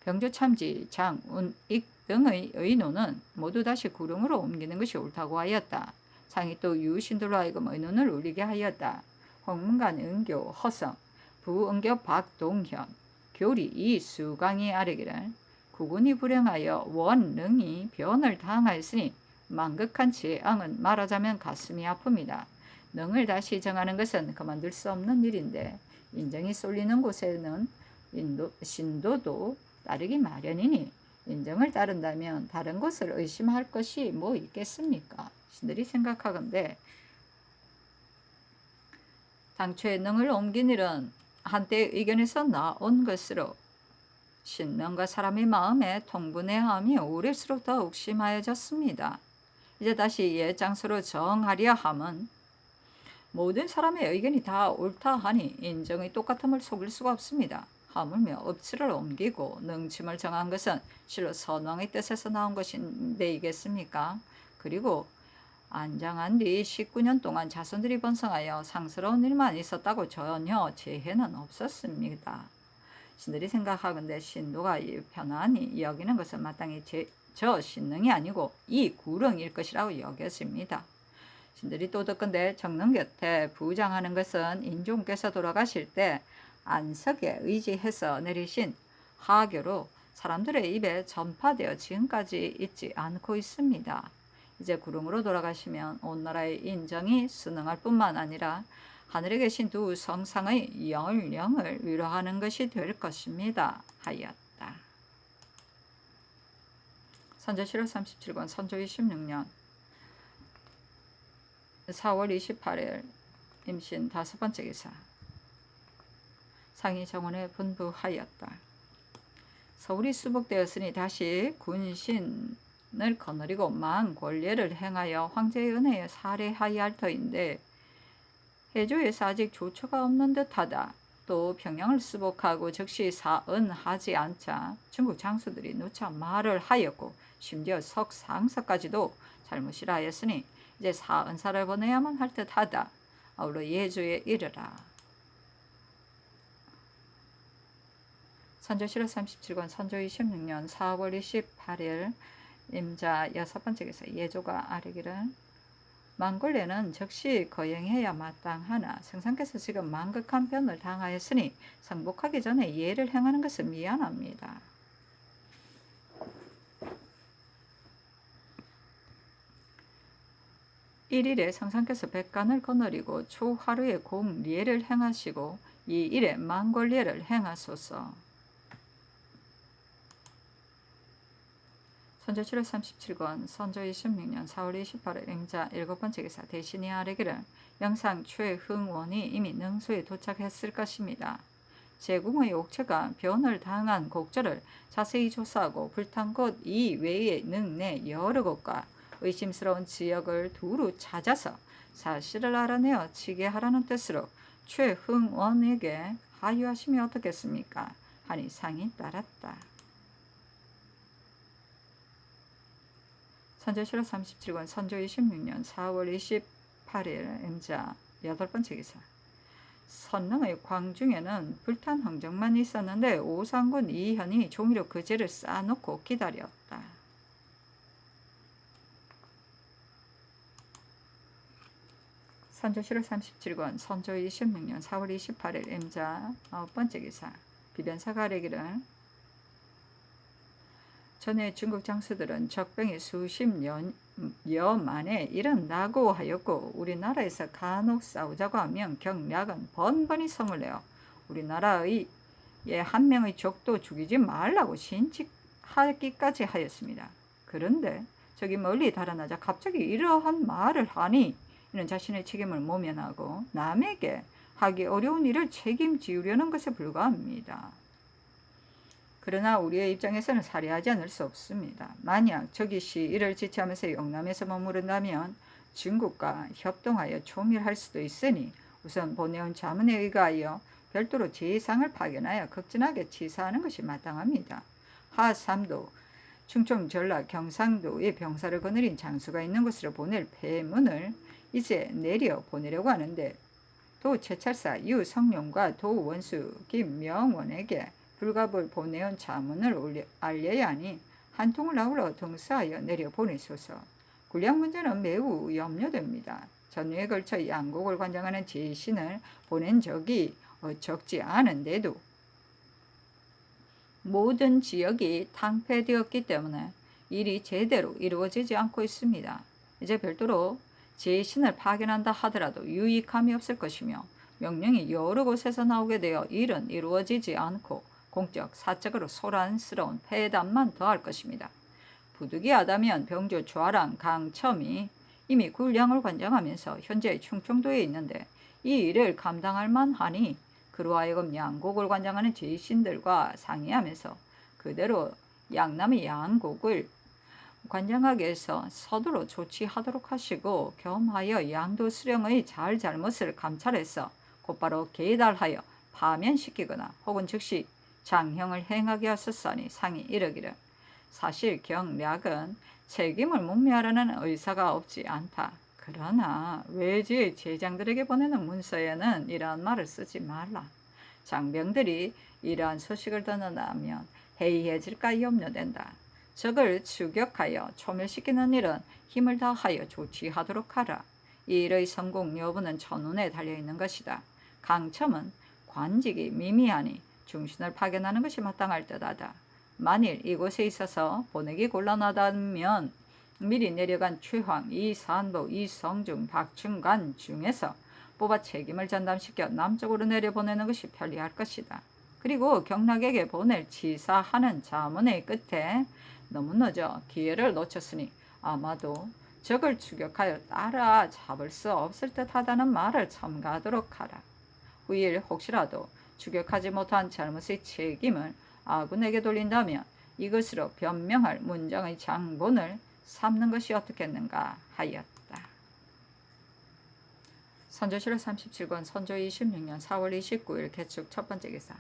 병조 참지 장운익 등의 의논은 모두 다시 구릉으로 옮기는 것이 옳다고 하였다. 상이 또 유신들로 하여금 의논을 울리게 하였다. 홍문관 은교 허성 부은교 박동현 교리 이수강이 아뢰기를 국운이 불행하여 원능이 변을 당하였으니 망극한 재앙은 말하자면 가슴이 아픕니다. 능을 다시 정하는 것은 그만둘 수 없는 일인데 인정이 쏠리는 곳에는 신도도 따르기 마련이니 인정을 따른다면 다른 것을 의심할 것이 뭐 있겠습니까? 신들이 생각하건대 당초에 능을 옮긴 일은 한때 의견에서 나온 것으로 신명과 사람의 마음에 통분해함이 오래수록 더욱 심하여졌습니다. 이제 다시 옛 장소로 정하려 함은 모든 사람의 의견이 다 옳다 하니 인정의 똑같음을 속일 수가 없습니다. 하물며 업체를 옮기고 능침을 정한 것은 실로 선왕의 뜻에서 나온 것인데이겠습니까? 그리고 안장한 뒤 19년 동안 자손들이 번성하여 상스러운 일만 있었다고 전혀 재해는 없었습니다. 신들이 생각하건대 신도가 편안히 여기는 것은 마땅히 저 신능이 아니고 이 구릉일 것이라고 여겼습니다. 신들이 또 듣건대 정릉 곁에 부장하는 것은 인종께서 돌아가실 때 안석에 의지해서 내리신 하교로 사람들의 입에 전파되어 지금까지 있지 않고 있습니다. 이제 구름으로 돌아가시면 온 나라의 인정이 순응할 뿐만 아니라 하늘에 계신 두 성상의 영을 위로하는 것이 될 것입니다. 하였다. 선조 7월 37권 선조 26년 4월 28일 임신 5번째 기사. 상이 정원에 분부하였다. 서울이 수복되었으니 다시 군신을 거느리고 망권례를 행하여 황제의 은혜에 살해하여야 할 터인데 해조에서 아직 조처가 없는 듯하다. 또 평양을 수복하고 즉시 사은하지 않자 중국 장수들이 누차 말을 하였고 심지어 석상서까지도 잘못이라 하였으니 이제 사은사를 보내야만 할 듯하다. 아울러 예조에 이르라. 선조 7월 37권 선조 26년 4월 28일 임자 6번째 기사. 예조가 아뢰기를 망골례는 즉시 거행해야 마땅하나 성상께서 지금 망극한 변을 당하였으니 성복하기 전에 예를 행하는 것은 미안합니다. 일일에 성상께서 백간을 거느리고 초하루에 공례를 행하시고 이일에 망골례를 행하소서. 선조 7월 37권 선조 26년 4월 28일 임자 7번째 기사. 대신이 아뢰기를 영상 최흥원이 이미 능소에 도착했을 것입니다. 제궁의 옥체가 변을 당한 곡절을 자세히 조사하고 불탄 곳 이외의 능내 여러 곳과 의심스러운 지역을 두루 찾아서 사실을 알아내어 치게 하라는 뜻으로 최흥원에게 하유하시면 어떻겠습니까? 하니 상이 따랐다. 선조 7월 37권 선조 26년 4월 28일 임자 8번째 기사. 선릉의 광중에는 불탄 흔적만 있었는데 오상군 이현이 종이로 그 죄를 쌓아놓고 기다렸다. 선조 7월 37권 선조 26년 4월 28일 임자 9번째 기사. 비변사가 아뢰기를 전에 중국 장수들은 적병이 수십 년여 만에 일어나고 하였고 우리나라에서 간혹 싸우자고 하면 경략은 번번이 성을 내어 우리나라의 한 명의 적도 죽이지 말라고 신칙하기까지 하였습니다. 그런데 저기 멀리 달아나자 갑자기 이러한 말을 하니 이는 자신의 책임을 모면하고 남에게 하기 어려운 일을 책임지우려는 것에 불과합니다. 그러나 우리의 입장에서는 살해하지 않을 수 없습니다. 만약 저기시 이를 지체하면서 영남에서 머무른다면 중국과 협동하여 초밀할 수도 있으니 우선 보내온 자문에 의거하여 별도로 제2상을 파견하여 극진하게 치사하는 것이 마땅합니다. 하삼도, 충청, 전라, 경상도의 병사를 거느린 장수가 있는 곳으로 보낼 폐문을 이제 내려 보내려고 하는데 도 최찰사 유성룡과 도 원수 김명원에게 불갑을 보내온 자문을 알려야 하니 한 통을 아울러 등사하여 내려보내소서. 군량 문제는 매우 염려됩니다. 전후에 걸쳐 양곡을 관장하는 제신을 보낸 적이 적지 않은데도 모든 지역이 탕폐되었기 때문에 일이 제대로 이루어지지 않고 있습니다. 이제 별도로 제신을 파견한다 하더라도 유익함이 없을 것이며 명령이 여러 곳에서 나오게 되어 일은 이루어지지 않고 공적, 사적으로 소란스러운 폐담만 더할 것입니다. 부득이하다면 병조 좌랑 강첨이 이미 군량을 관장하면서 현재 충청도에 있는데 이 일을 감당할 만하니 그로 하여금 양곡을 관장하는 제신들과 상의하면서 그대로 양남의 양곡을 관장하게서 서두로 조치하도록 하시고 겸하여 양도 수령의 잘잘못을 감찰해서 곧바로 계달하여 파면시키거나 혹은 즉시 장형을 행하게 하셨사니 상이 이르기를 사실 경략은 책임을 문매하라는 의사가 없지 않다. 그러나 외지의 제장들에게 보내는 문서에는 이러한 말을 쓰지 말라. 장병들이 이러한 소식을 듣는다면 해이해질까 염려된다. 적을 추격하여 초멸시키는 일은 힘을 다하여 조치하도록 하라. 이 일의 성공 여부는 천운에 달려있는 것이다. 강첨은 관직이 미미하니 중신을 파견하는 것이 마땅할 듯하다. 만일 이곳에 있어서 보내기 곤란하다면 미리 내려간 최황, 이산보, 이성중, 박충관 중에서 뽑아 책임을 전담시켜 남쪽으로 내려보내는 것이 편리할 것이다. 그리고 경락에게 보낼 치사하는 자문의 끝에 너무 늦어 기회를 놓쳤으니 아마도 적을 추격하여 따라잡을 수 없을 듯하다는 말을 첨가하도록 하라. 후일 혹시라도 추격하지 못한 잘못의 책임을 아군에게 돌린다면 이것으로 변명할 문장의 장본을 삼는 것이 어떻겠는가 하였다. 선조실록 37권 선조 26년 4월 29일 개축 첫 번째 기사.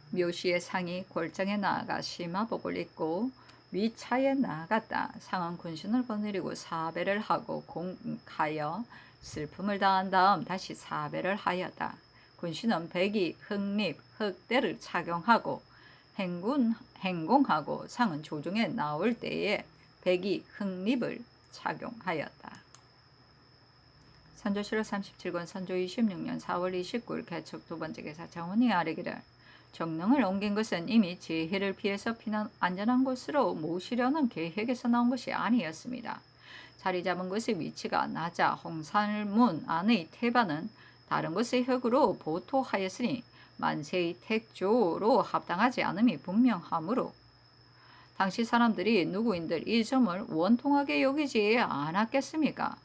묘시의 상이 골장에 나아가 심화복을 입고 위차에 나아갔다. 상은 군신을 거느리고 사배를 하고 공하여 슬픔을 당한 다음 다시 사배를 하였다. 군신은 백이 흑립 흑대를 착용하고 행공하고 상은 조정에 나올 때에 백이 흑립을 착용하였다. 선조실록 37권 선조 26년 4월 29일 개축 두 번째 기사. 정원이 아뢰기를 정릉을 옮긴 것은 이미 재해를 피해서 안전한 곳으로 모시려는 계획에서 나온 것이 아니었습니다. 자리 잡은 곳의 위치가 낮아 홍산문 안의 태반은 다른 곳의 흙으로 보토하였으니 만세의 택조로 합당하지 않음이 분명하므로 당시 사람들이 누구인들 이 점을 원통하게 여기지 않았겠습니까?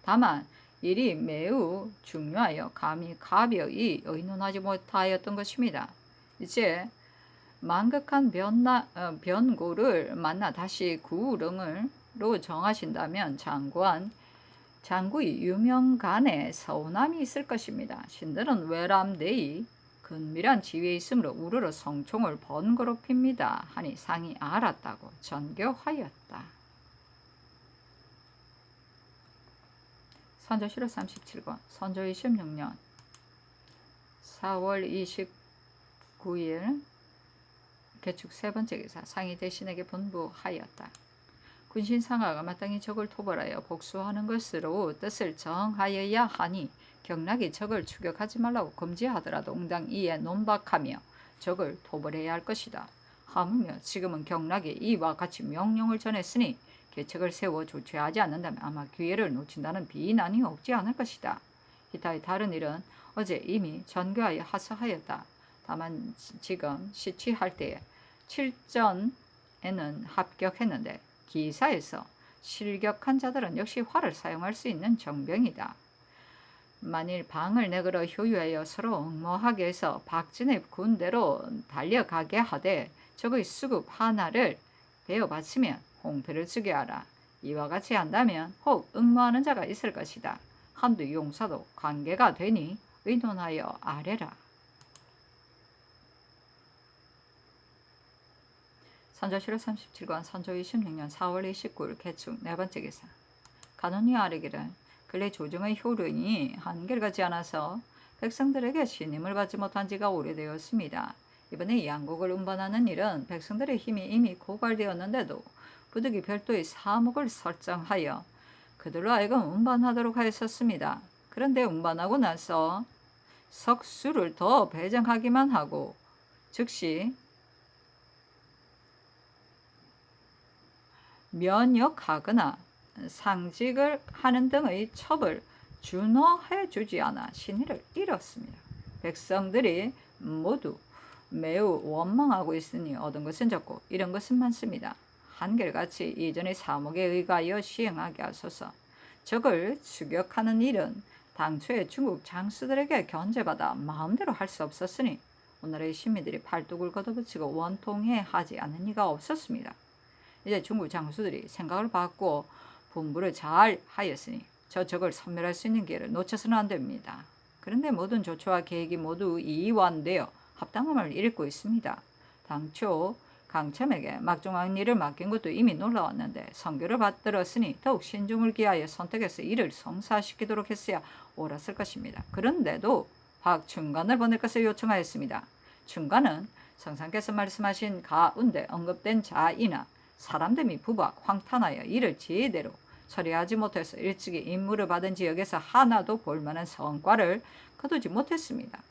다만 일이 매우 중요하여 감히 가벼이 의논하지 못하였던 것입니다. 이제 만극한 변고를 만나 다시 구릉으로 정하신다면 장구의 유명간에 서운함이 있을 것입니다. 신들은 외람되이 근밀한 지위에 있으므로 우르르 성총을 번거롭힙니다. 하니 상이 알았다고 전교하였다. 선조실록 37권 선조 26년 4월 29일 개축 세 번째 기사. 상이 대신에게 분부하였다. 군신상하가 마땅히 적을 토벌하여 복수하는 것으로 뜻을 정하여야 하니 경락이 적을 추격하지 말라고 금지하더라도 응당 이에 논박하며 적을 토벌해야 할 것이다. 하물며 지금은 경락이 이와 같이 명령을 전했으니 계책을 세워 조치하지 않는다면 아마 기회를 놓친다는 비난이 없지 않을 것이다. 기타의 다른 일은 어제 이미 전교하여 하사하였다. 다만 지금 시취할 때에 7전에는 합격했는데 기사에서 실격한 자들은 역시 활을 사용할 수 있는 정병이다. 만일 방을 내걸어 효유하여 서로 응모하게 해서 박진의 군대로 달려가게 하되 적의 수급 하나를 베어받치면 홍패를 주게 하라. 이와 같이 한다면 혹 응모하는 자가 있을 것이다. 한두 용사도 관계가 되니 의논하여 아뢰라. 선조실록 37권 선조 26년 4월 29일 개축 네 번째 기사. 간원이 아뢰기를 근래 조정의 효력이 한결같지 않아서 백성들에게 신임을 받지 못한 지가 오래되었습니다. 이번에 양국을 운반하는 일은 백성들의 힘이 이미 고갈되었는데도 부득이 별도의 사목을 설정하여 그들로 하여금 운반하도록 하였었습니다. 그런데 운반하고 나서 석수를 더 배정하기만 하고 즉시 면역하거나 상직을 하는 등의 첩을 준허해 주지 않아 신의를 잃었습니다. 백성들이 모두 매우 원망하고 있으니 얻은 것은 적고 잃은 것은 많습니다. 한결같이 이전의 사목에 의하여 시행하게 하소서. 적을 추격하는 일은 당초에 중국 장수들에게 견제받아 마음대로 할 수 없었으니 오나라의 신민들이 팔뚝을 걷어붙이고 원통해 하지 않은 이가 없었습니다. 이제 중국 장수들이 생각을 바꾸어 분부를 잘 하였으니 저적을 섬멸할 수 있는 기회를 놓쳐서는 안 됩니다. 그런데 모든 조처와 계획이 모두 이완되어 합당함을 잃고 있습니다. 당초 강첨에게 막중한 일을 맡긴 것도 이미 놀라웠는데 선교를 받들었으니 더욱 신중을 기하여 선택해서 이를 성사시키도록 했어야 옳았을 것입니다. 그런데도 박춘관을 보낼 것을 요청하였습니다. 춘관은 성상께서 말씀하신 가운데 언급된 자이나 사람들 및 부박 황탄하여 이를 제대로 처리하지 못해서 일찍이 임무를 받은 지역에서 하나도 볼만한 성과를 거두지 못했습니다.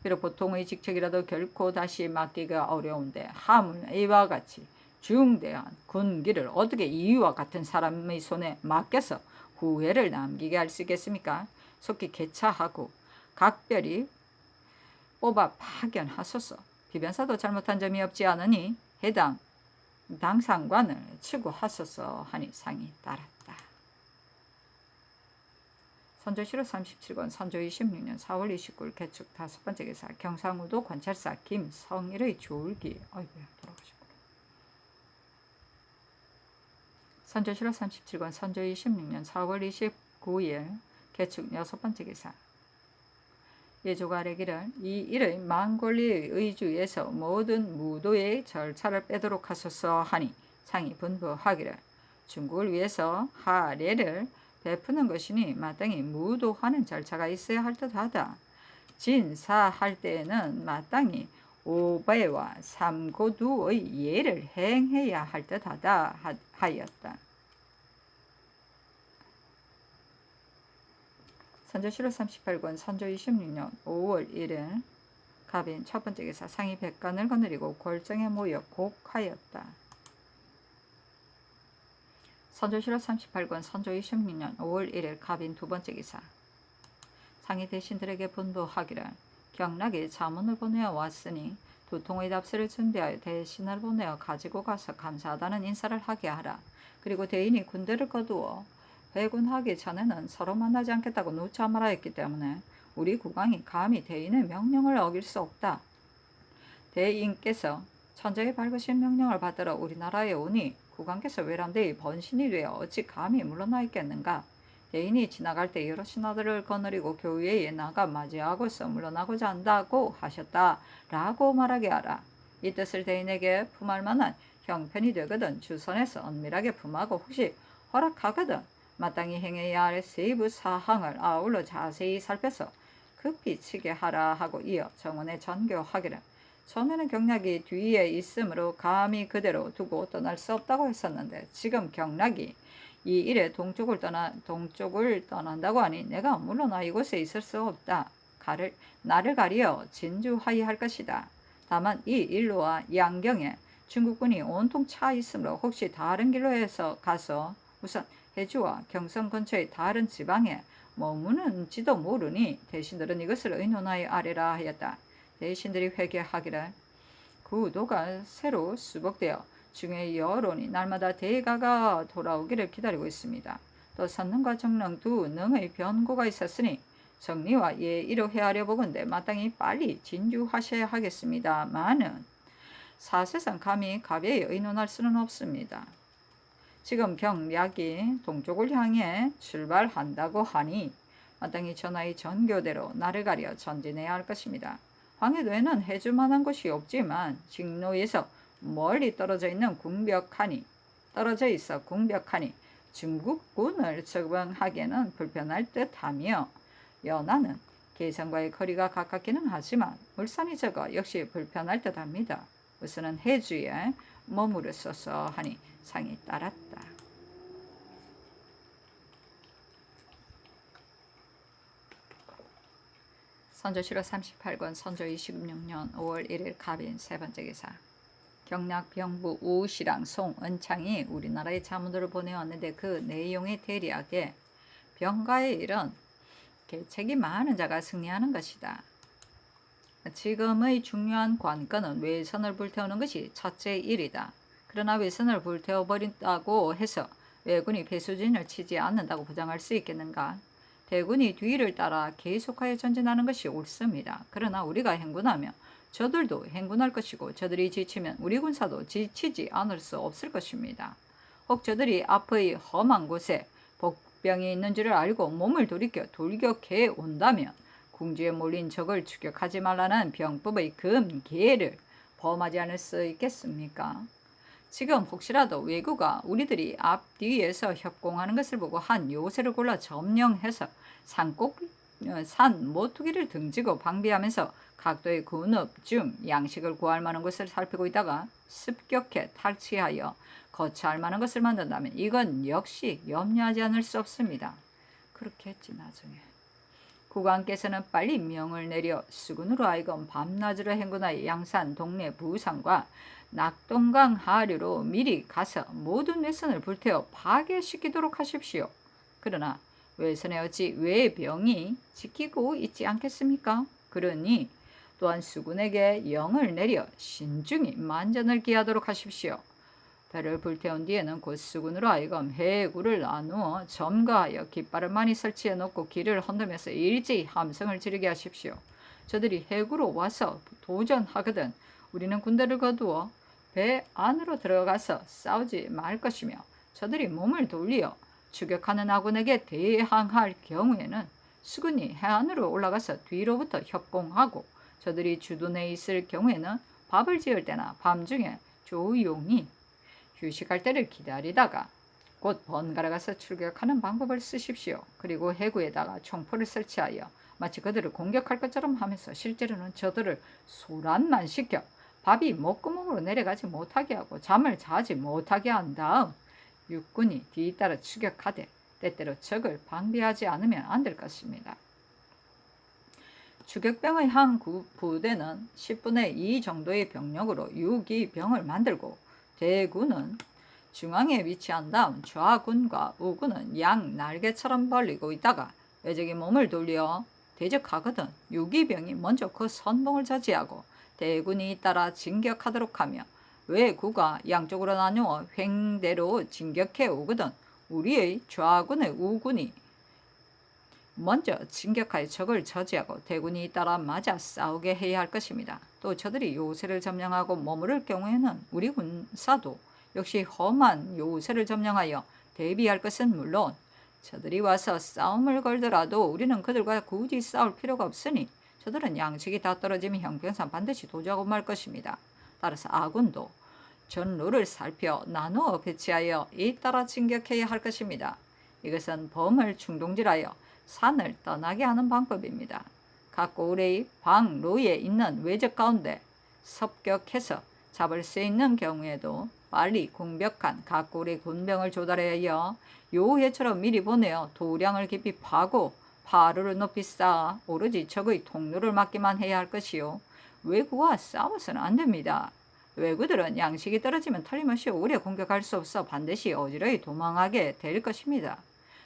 비록 보통의 직책이라도 결코 다시 맡기가 어려운데 하물 이와 같이 중대한 군기를 어떻게 이와 같은 사람의 손에 맡겨서 후회를 남기게 할 수 있겠습니까? 속히 개차하고 각별히 뽑아 파견하소서. 비변사도 잘못한 점이 없지 않으니 해당 당상관을 추구하소서 하니 상이 따랐다. 선조실호 37권 선조 26년 4월 29일 개축 5번째 기사 경상우도 관찰사 김성일의 조울기 아이고야 돌아가셨구나. 선조실호 37권 선조 26년 4월 29일 개축 6번째 기사 예조가 아래기를 이 일의 망골리의 의주에서 모든 무도의 절차를 빼도록 하소서 하니 상이 분부하기를 중국을 위해서 하례를 베푸는 것이니 마땅히 무도하는 절차가 있어야 할 듯하다. 진사할 때에는 마땅히 오배와 삼고두의 예를 행해야 할 듯하다 하였다. 선조실호 38권 선조 26년 5월 1일 갑인 첫 번째 기사 상이 백관을 거느리고 골정에 모여 곡하였다. 선조실호 38권 선조 26년 5월 1일 갑인 두 번째 기사 상이 대신들에게 분부하기를 경락이 자문을 보내어 왔으니 두 통의 답세를 준비하여 대신을 보내어 가지고 가서 감사하다는 인사를 하게 하라. 그리고 대인이 군대를 거두어 회군하기 전에는 서로 만나지 않겠다고 누차 말하였기 때문에 우리 국왕이 감히 대인의 명령을 어길 수 없다. 대인께서 천자의 밝으신 명령을 받들어 우리나라에 오니 국왕께서 외람되이 번신이 되어 어찌 감히 물러나 있겠는가. 대인이 지나갈 때 여러 신하들을 거느리고 교회에 나가 맞이하고서 물러나고자 한다고 하셨다 라고 말하게 하라. 이 뜻을 대인에게 품할 만한 형편이 되거든 주선에서 엄밀하게 품하고 혹시 허락하거든 마땅히 행해야 할 세부 사항을 아울러 자세히 살펴서 급히 치게 하라 하고 이어 정원에 전교하기를 전에는 경락이 뒤에 있으므로 감히 그대로 두고 떠날 수 없다고 했었는데 지금 경락이 이 일에 동쪽을 떠난다고 하니 내가 물러나 이곳에 있을 수 없다. 나를 가리어 진주하여 할 것이다. 다만 이 일로와 양경에 중국군이 온통 차 있으므로 혹시 다른 길로 해서 가서 우선 해주와 경성 근처의 다른 지방에 머무는지도 모르니 대신들은 이것을 의논하여 아래라 하였다. 대신들이 회개하기를 구도가 새로 수복되어 중의 여론이 날마다 대가가 돌아오기를 기다리고 있습니다. 또 선능과 정능 두 능의 변고가 있었으니 정리와 예의로 헤아려 보건대 마땅히 빨리 진주하셔야 하겠습니다마는 사실상 감히 가벼이 의논할 수는 없습니다. 지금 경략이 동쪽을 향해 출발한다고 하니 마땅히 전하의 전교대로 나를 가려 전진해야 할 것입니다. 황해도에는 해줄 만한 곳이 없지만 직로에서 멀리 떨어져 있어 궁벽하니 중국군을 적응하기에는 불편할 듯하며 연안은 계성과의 거리가 가깝기는 하지만 물산이 적어 역시 불편할 듯합니다. 우선은 해주에 머무르소서 하니 상이 따랐다. 선조실호 38권 선조 26년 5월 1일 갑인 세 번째 기사 경락 병부 우시랑 송은창이 우리나라에 자문들을 보내왔는데 그 내용이 대략에 병가의 일은 계책이 많은 자가 승리하는 것이다. 지금의 중요한 관건은 외선을 불태우는 것이 첫째 일이다. 그러나 외선을 불태워버린다고 해서 왜군이 배수진을 치지 않는다고 보장할 수 있겠는가? 대군이 뒤를 따라 계속하여 전진하는 것이 옳습니다. 그러나 우리가 행군하며 저들도 행군할 것이고 저들이 지치면 우리 군사도 지치지 않을 수 없을 것입니다. 혹 저들이 앞의 험한 곳에 복병이 있는 줄을 알고 몸을 돌이켜 돌격해 온다면 궁지에 몰린 적을 추격하지 말라는 병법의 금계를 범하지 않을 수 있겠습니까? 지금 혹시라도 왜구가 우리들이 앞뒤에서 협공하는 것을 보고 한 요새를 골라 점령해서 산 모퉁이를 등지고 방비하면서 각도의 군읍 중 양식을 구할 만한 곳을 살피고 있다가 습격해 탈취하여 거처할 만한 것을 만든다면 이건 역시 염려하지 않을 수 없습니다. 그렇게 했지 나중에. 국왕께서는 빨리 명을 내려 수군으로 하여금 밤낮으로 행군하여 양산, 동래, 부산과 낙동강 하류로 미리 가서 모든 외선을 불태워 파괴시키도록 하십시오. 그러나 외선에 어찌 외병이 지키고 있지 않겠습니까? 그러니 또한 수군에게 영을 내려 신중히 만전을 기하도록 하십시오. 배를 불태운 뒤에는 곧 수군으로 하여금 해구를 나누어 점거하여 깃발을 많이 설치해 놓고 길을 흔들면서 일제히 함성을 지르게 하십시오. 저들이 해구로 와서 도전하거든 우리는 군대를 거두어 배 안으로 들어가서 싸우지 말 것이며 저들이 몸을 돌리어 추격하는 아군에게 대항할 경우에는 수군이 해안으로 올라가서 뒤로부터 협공하고 저들이 주둔해 있을 경우에는 밥을 지을 때나 밤중에 조용히 휴식할 때를 기다리다가 곧 번갈아 가서 출격하는 방법을 쓰십시오. 그리고 해구에다가 총포를 설치하여 마치 그들을 공격할 것처럼 하면서 실제로는 저들을 소란만 시켜 밥이 목구멍으로 내려가지 못하게 하고 잠을 자지 못하게 한 다음 육군이 뒤따라 추격하되 때때로 적을 방비하지 않으면 안 될 것입니다. 추격병의 한 부대는 10분의 2 정도의 병력으로 6기병을 만들고 대군은 중앙에 위치한 다음 좌군과 우군은 양 날개처럼 벌리고 있다가 외적이 몸을 돌려 대적하거든 6기병이 먼저 그 선봉을 저지하고 대군이 따라 진격하도록 하며 외구가 양쪽으로 나누어 횡대로 진격해 오거든 우리의 좌군의 우군이 먼저 진격하여 적을 저지하고 대군이 따라 맞아 싸우게 해야 할 것입니다. 또 저들이 요새를 점령하고 머무를 경우에는 우리 군사도 역시 험한 요새를 점령하여 대비할 것은 물론 저들이 와서 싸움을 걸더라도 우리는 그들과 굳이 싸울 필요가 없으니 저들은 양식이 다 떨어지면 형평상 반드시 도주하고 말 것입니다. 따라서 아군도 전로를 살펴 나누어 배치하여 잇따라 진격해야 할 것입니다. 이것은 범을 충동질하여 산을 떠나게 하는 방법입니다. 각 고을의 방로에 있는 외적 가운데 섭격해서 잡을 수 있는 경우에도 빨리 공격한 각 고을의 군병을 조달하여 요해처럼 미리 보내어 도량을 깊이 파고 파루를 높이 쌓아 오로지 적의 통로를 막기만 해야 할 것이요. 외구와 싸워서는 안 됩니다. 외구들은 양식이 떨어지면 틀림없이 오래 공격할 수 없어 반드시 어지러이 도망하게 될 것입니다.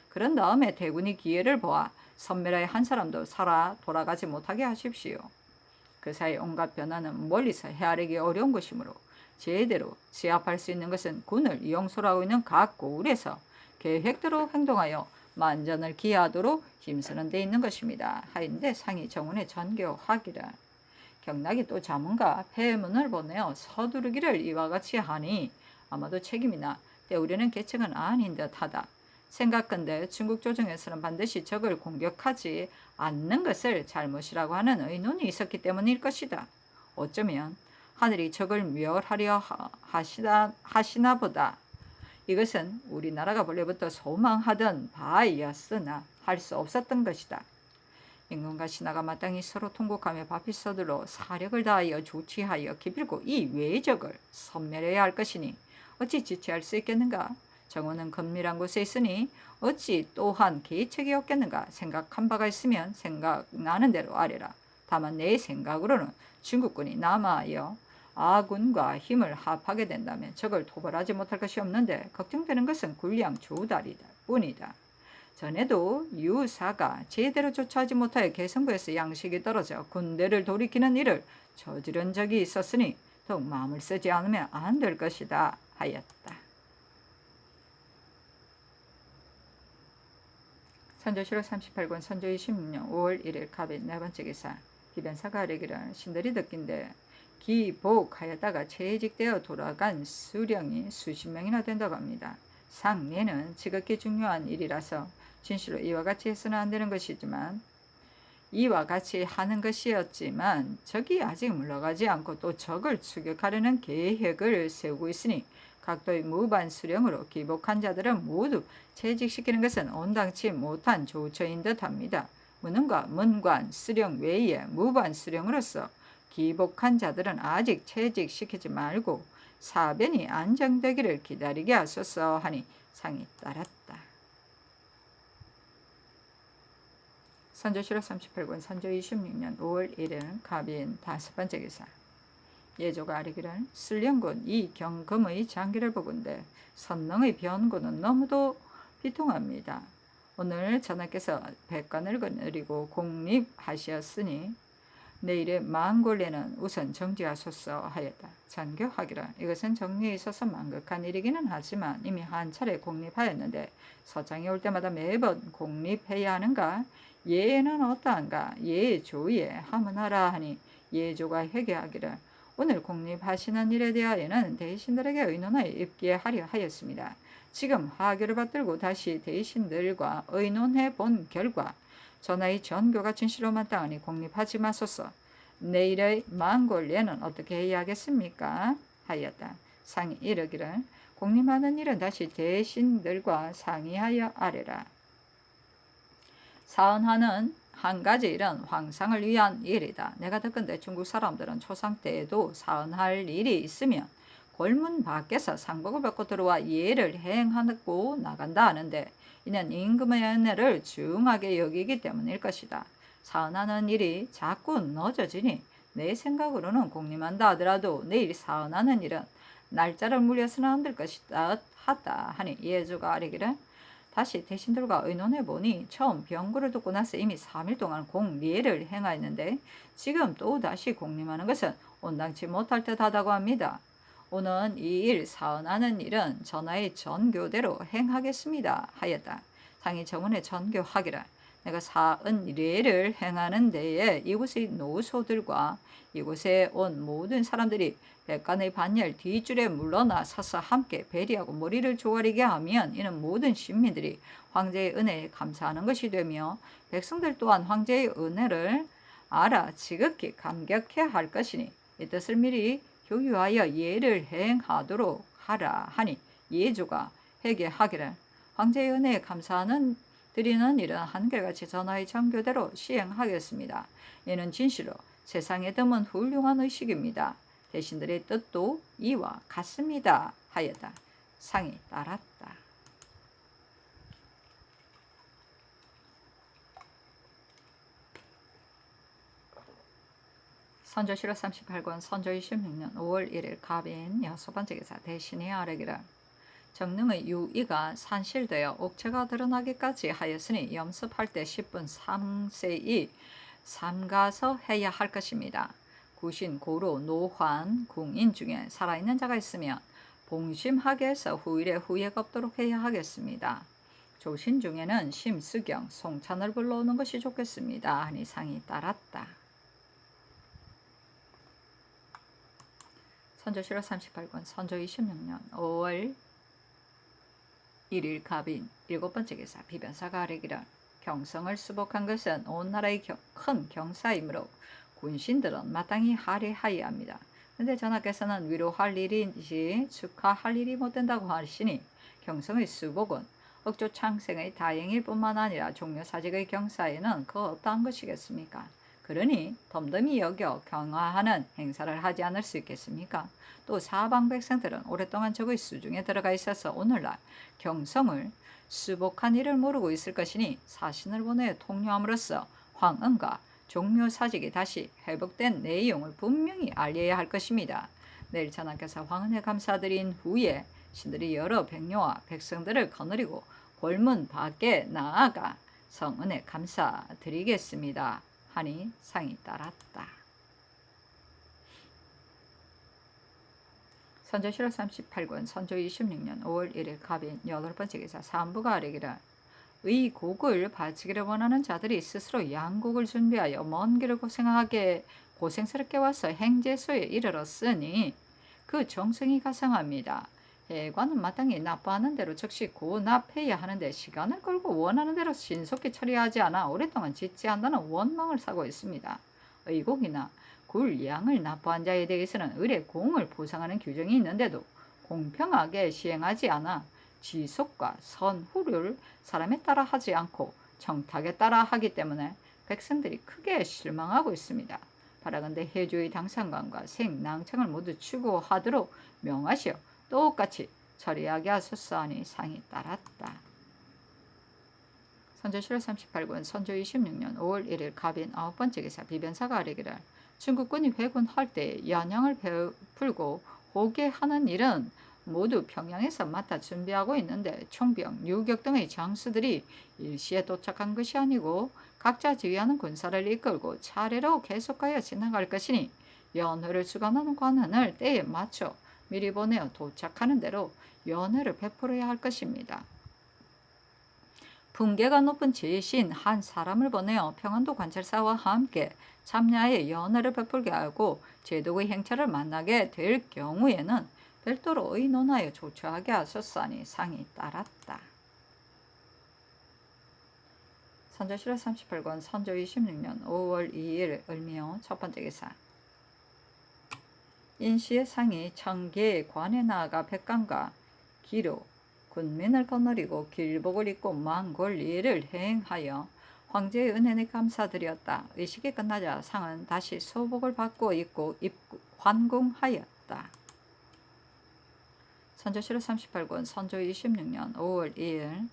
그런 다음에 대군이 기회를 보아 선멸의 한 사람도 살아 돌아가지 못하게 하십시오. 그 사이 온갖 변화는 멀리서 헤아리기 어려운 것이므로 제대로 제압할 수 있는 것은 군을 이용소라고 있는 각 고을에서 계획대로 행동하여 만전을 기하도록 힘쓰는 데 있는 것입니다. 하인데 상이 정원에 전교하기를. 경락이 또 자문과 폐문을 보내어 서두르기를 이와 같이 하니 아마도 책임이나 때우려는 계책은 아닌 듯하다. 생각건대 중국 조정에서는 반드시 적을 공격하지 않는 것을 잘못이라고 하는 의논이 있었기 때문일 것이다. 어쩌면 하늘이 적을 멸하려 하시나 보다. 이것은 우리나라가 본래부터 소망하던 바였으나 할 수 없었던 것이다. 임금과 신하가 마땅히 서로 통곡하며 바삐 서둘러 사력을 다하여 조치하여 기필코 이 외적을 섬멸해야 할 것이니 어찌 지체할 수 있겠는가? 정원은 건밀한 곳에 있으니 어찌 또한 계책이 없겠는가? 생각한 바가 있으면 생각나는 대로 아뢰라. 다만 내 생각으로는 중국군이 남하여 아군과 힘을 합하게 된다면 적을 토벌하지 못할 것이 없는데 걱정되는 것은 군량 조달이다 뿐이다. 전에도 유사가 제대로 조처하지 못하여 개성부에서 양식이 떨어져 군대를 돌이키는 일을 저지른 적이 있었으니 더욱 마음을 쓰지 않으면 안 될 것이다 하였다. 선조실록 38권 선조 26년 5월 1일 갑의 네 번째 기사. 기변사가 아뢰기를 신들이 듣긴데 기복하였다가 채직되어 돌아간 수령이 수십 명이나 된다고 합니다. 상례는 지극히 중요한 일이라서 진실로 이와 같이 해서는 안 되는 것이지만 이와 같이 하는 것이었지만 적이 아직 물러가지 않고 또 적을 추격하려는 계획을 세우고 있으니 각도의 무반 수령으로 기복한 자들은 모두 채직시키는 것은 온당치 못한 조처인 듯합니다. 문흥과 문관 수령 외에 무반 수령으로서 기복한 자들은 아직 채직시키지 말고 사변이 안정되기를 기다리게 하소서 하니 상이 따랐다. 선조실록 38권 선조 26년 5월 1일 갑인 5번째 기사. 예조가 아뢰기를 신령군 이 경금의 장기를 보건대 선능의 변고는 너무도 비통합니다. 오늘 전하께서 백관을 거느리고 공립하시었으니 내일의 만골례는 우선 정지하소서 하였다. 전교하기를 이것은 정리에 있어서 만극한 일이기는 하지만 이미 한 차례 공립하였는데 서장이 올 때마다 매번 공립해야 하는가? 예는 어떠한가? 예조에 하문하라 하니 예조가 회개하기를 오늘 공립하시는 일에 대하여는 대신들에게 의논하여 입기하려 하였습니다. 지금 하교를 받들고 다시 대신들과 의논해 본 결과 전하의 전교가 진실로 마땅하니 공립하지 마소서. 내일의 만골례는 어떻게 해야 하겠습니까? 하였다. 상이 이르기를 공립하는 일은 다시 대신들과 상의하여 아뢰라. 사언하는 한 가지 일은 황상을 위한 일이다. 내가 듣건대 중국 사람들은 초상 때에도 사언할 일이 있으면 골문 밖에서 상복을 벗고 들어와 예를 행하고 나간다 하는데 이는 임금의 은혜를 중하게 여기기 때문일 것이다. 사언하는 일이 자꾸 늦어지니 내 생각으로는 공림한다 하더라도 내일 사언하는 일은 날짜를 물려서는 안 될 것이다 하다 하니 예조가 아뢰기를 다시 대신들과 의논해 보니 처음 병고를 듣고 나서 이미 3일 동안 공례를 행하였는데 지금 또 다시 공림하는 것은 온당치 못할 듯하다고 합니다. 오는 이 일 사언하는 일은 전하의 전교대로 행하겠습니다 하였다. 상이 정원에 전교하기를 내가 사은례를 행하는 데에 이곳의 노소들과 이곳에 온 모든 사람들이 백관의 반열 뒷줄에 물러나 서서 함께 배리하고 머리를 조아리게 하면 이는 모든 시민들이 황제의 은혜에 감사하는 것이 되며 백성들 또한 황제의 은혜를 알아 지극히 감격해 할 것이니 이 뜻을 미리 교유하여 예를 행하도록 하라 하니 예조가 회개하기를 황제의 은혜에 감사하는 드리는 일은 한결같이 전하의 전교대로 시행하겠습니다. 이는 진실로 세상에 드문 훌륭한 의식입니다. 대신들의 뜻도 이와 같습니다 하였다. 상이 따랐다. 선조실록 38권 선조 26년 5월 1일 갑인 6번째 기사. 대신이 아뢰기를 정능의 유의가 산실되어 옥체가 드러나기까지 하였으니 염습할 때 10분 상세히 삼가서 해야 할 것입니다. 구신, 고로, 노환, 궁인 중에 살아있는 자가 있으면 봉심하게 해서 후일에 후회가 없도록 해야 하겠습니다. 조신 중에는 심수경, 송찬을 불러오는 것이 좋겠습니다 하니 상이 따랐다. 선조실록 38권 선조 26년 5월 1일 갑인 7번째 기사. 비변사가 아뢰기를 경성을 수복한 것은 온 나라의 큰 경사이므로 군신들은 마땅히 할애하여야 합니다. 그런데 전하께서는 위로할 일이지 축하할 일이 못된다고 하시니 경성의 수복은 억조 창생의 다행일 뿐만 아니라 종묘사직의 경사에는 그 어떠한 것이겠습니까? 그러니 덤덤히 여겨 경화하는 행사를 하지 않을 수 있겠습니까? 또 사방 백성들은 오랫동안 적의 수중에 들어가 있어서 오늘날 경성을 수복한 일을 모르고 있을 것이니 사신을 보내 통요함으로써 황은과 종묘사직이 다시 회복된 내용을 분명히 알려야 할 것입니다. 내일 전하께서 황은에 감사드린 후에 신들이 여러 백녀와 백성들을 거느리고 골문 밖에 나아가 성은에 감사드리겠습니다 하니 상이 따랐다. 선조실록 38권 선조 26년 5월 1일 갑인 8번째 기사. 산부가 아뢰기를 의곡을 바치기를 원하는 자들이 스스로 양곡을 준비하여 먼 길을 고생스럽게 와서 행제소에 이르렀으니 그 정성이 가상합니다. 해관은 마땅히 납부하는 대로 즉시 고납해야 하는데 시간을 끌고 원하는 대로 신속히 처리하지 않아 오랫동안 짓지 않는다는 원망을 사고 있습니다. 의곡이나 굴 양을 납부한 자에 대해서는 을의 공을 보상하는 규정이 있는데도 공평하게 시행하지 않아 지속과 선후를 사람에 따라 하지 않고 정탁에 따라 하기 때문에 백성들이 크게 실망하고 있습니다. 바라건대 해주의 당상관과 생낭창을 모두 추구하도록 명하시어 똑같이 처리하게 하소서 하니 상이 따랐다. 선조실록 38권 선조 26년 5월 1일 갑인 9번째 기사 비변사가 아뢰기를 중국군이 회군할 때 연양을 베풀고 호개하는 일은 모두 평양에서 맡아 준비하고 있는데 총병, 유격 등의 장수들이 일시에 도착한 것이 아니고 각자 지휘하는 군사를 이끌고 차례로 계속하여 지나갈 것이니 연회를 수관하는 관원을 때에 맞춰 미리 보내어 도착하는 대로 연회를 베풀어야 할 것입니다. 분계가 높은 제신 한 사람을 보내어 평안도 관찰사와 함께 참야의 연회를 베풀게 하고 제독의 행차를 만나게 될 경우에는 별도로 의논하여 조처하게 하소서하니 상이 따랐다. 선조실록 38권 선조 26년 5월 2일 을미호 첫번째 기사 인시의 상이 청계의 관에 나아가 백관과 기로 군민을 거느리고 길복을 입고 망골리를 행하여 황제의 은혜에 감사드렸다. 의식이 끝나자 상은 다시 소복을 받고 입고 환궁하였다. 선조실록 38권 선조 26년 5월 2일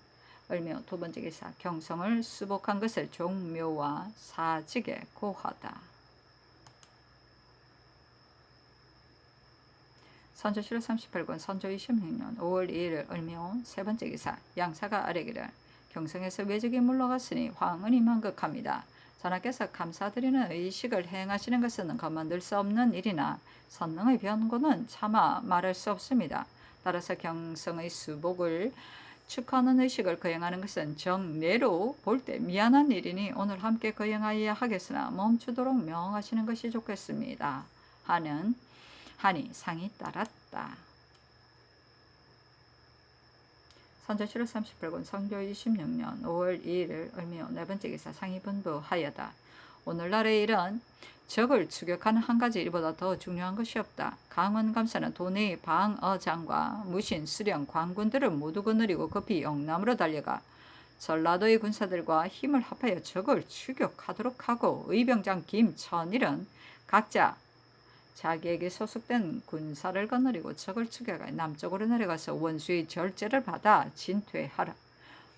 을묘 두번째 기사 경성을 수복한 것을 종묘와 사직에 고하다. 선조실록 38권 선조 26년 5월 2일 을묘 세번째 기사 양사가 아뢰기를 경성에서 외적이 물러갔으니 황은이 만극합니다. 전하께서 감사드리는 의식을 행하시는 것은 가만둘 수 없는 일이나 선능의 변고는 차마 말할 수 없습니다. 따라서 경성의 수복을 축하하는 의식을 거행하는 것은 정례로 볼 때 미안한 일이니 오늘 함께 거행하여야 하겠으나 멈추도록 명하시는 것이 좋겠습니다. 하니 상이 따랐다. 선조실록 38권 선조 26년 5월 2일 을미호 네번째 기사 상이 분부하여다. 오늘날의 일은 적을 추격하는 한 가지 일보다 더 중요한 것이 없다. 강원감사는 도내의 방어장과 무신, 수령, 관군들을 모두 거느리고 급히 영남으로 달려가 전라도의 군사들과 힘을 합하여 적을 추격하도록 하고 의병장 김천일은 각자 자기에게 소속된 군사를 거느리고 적을 추격하여 남쪽으로 내려가서 원수의 절제를 받아 진퇴하라.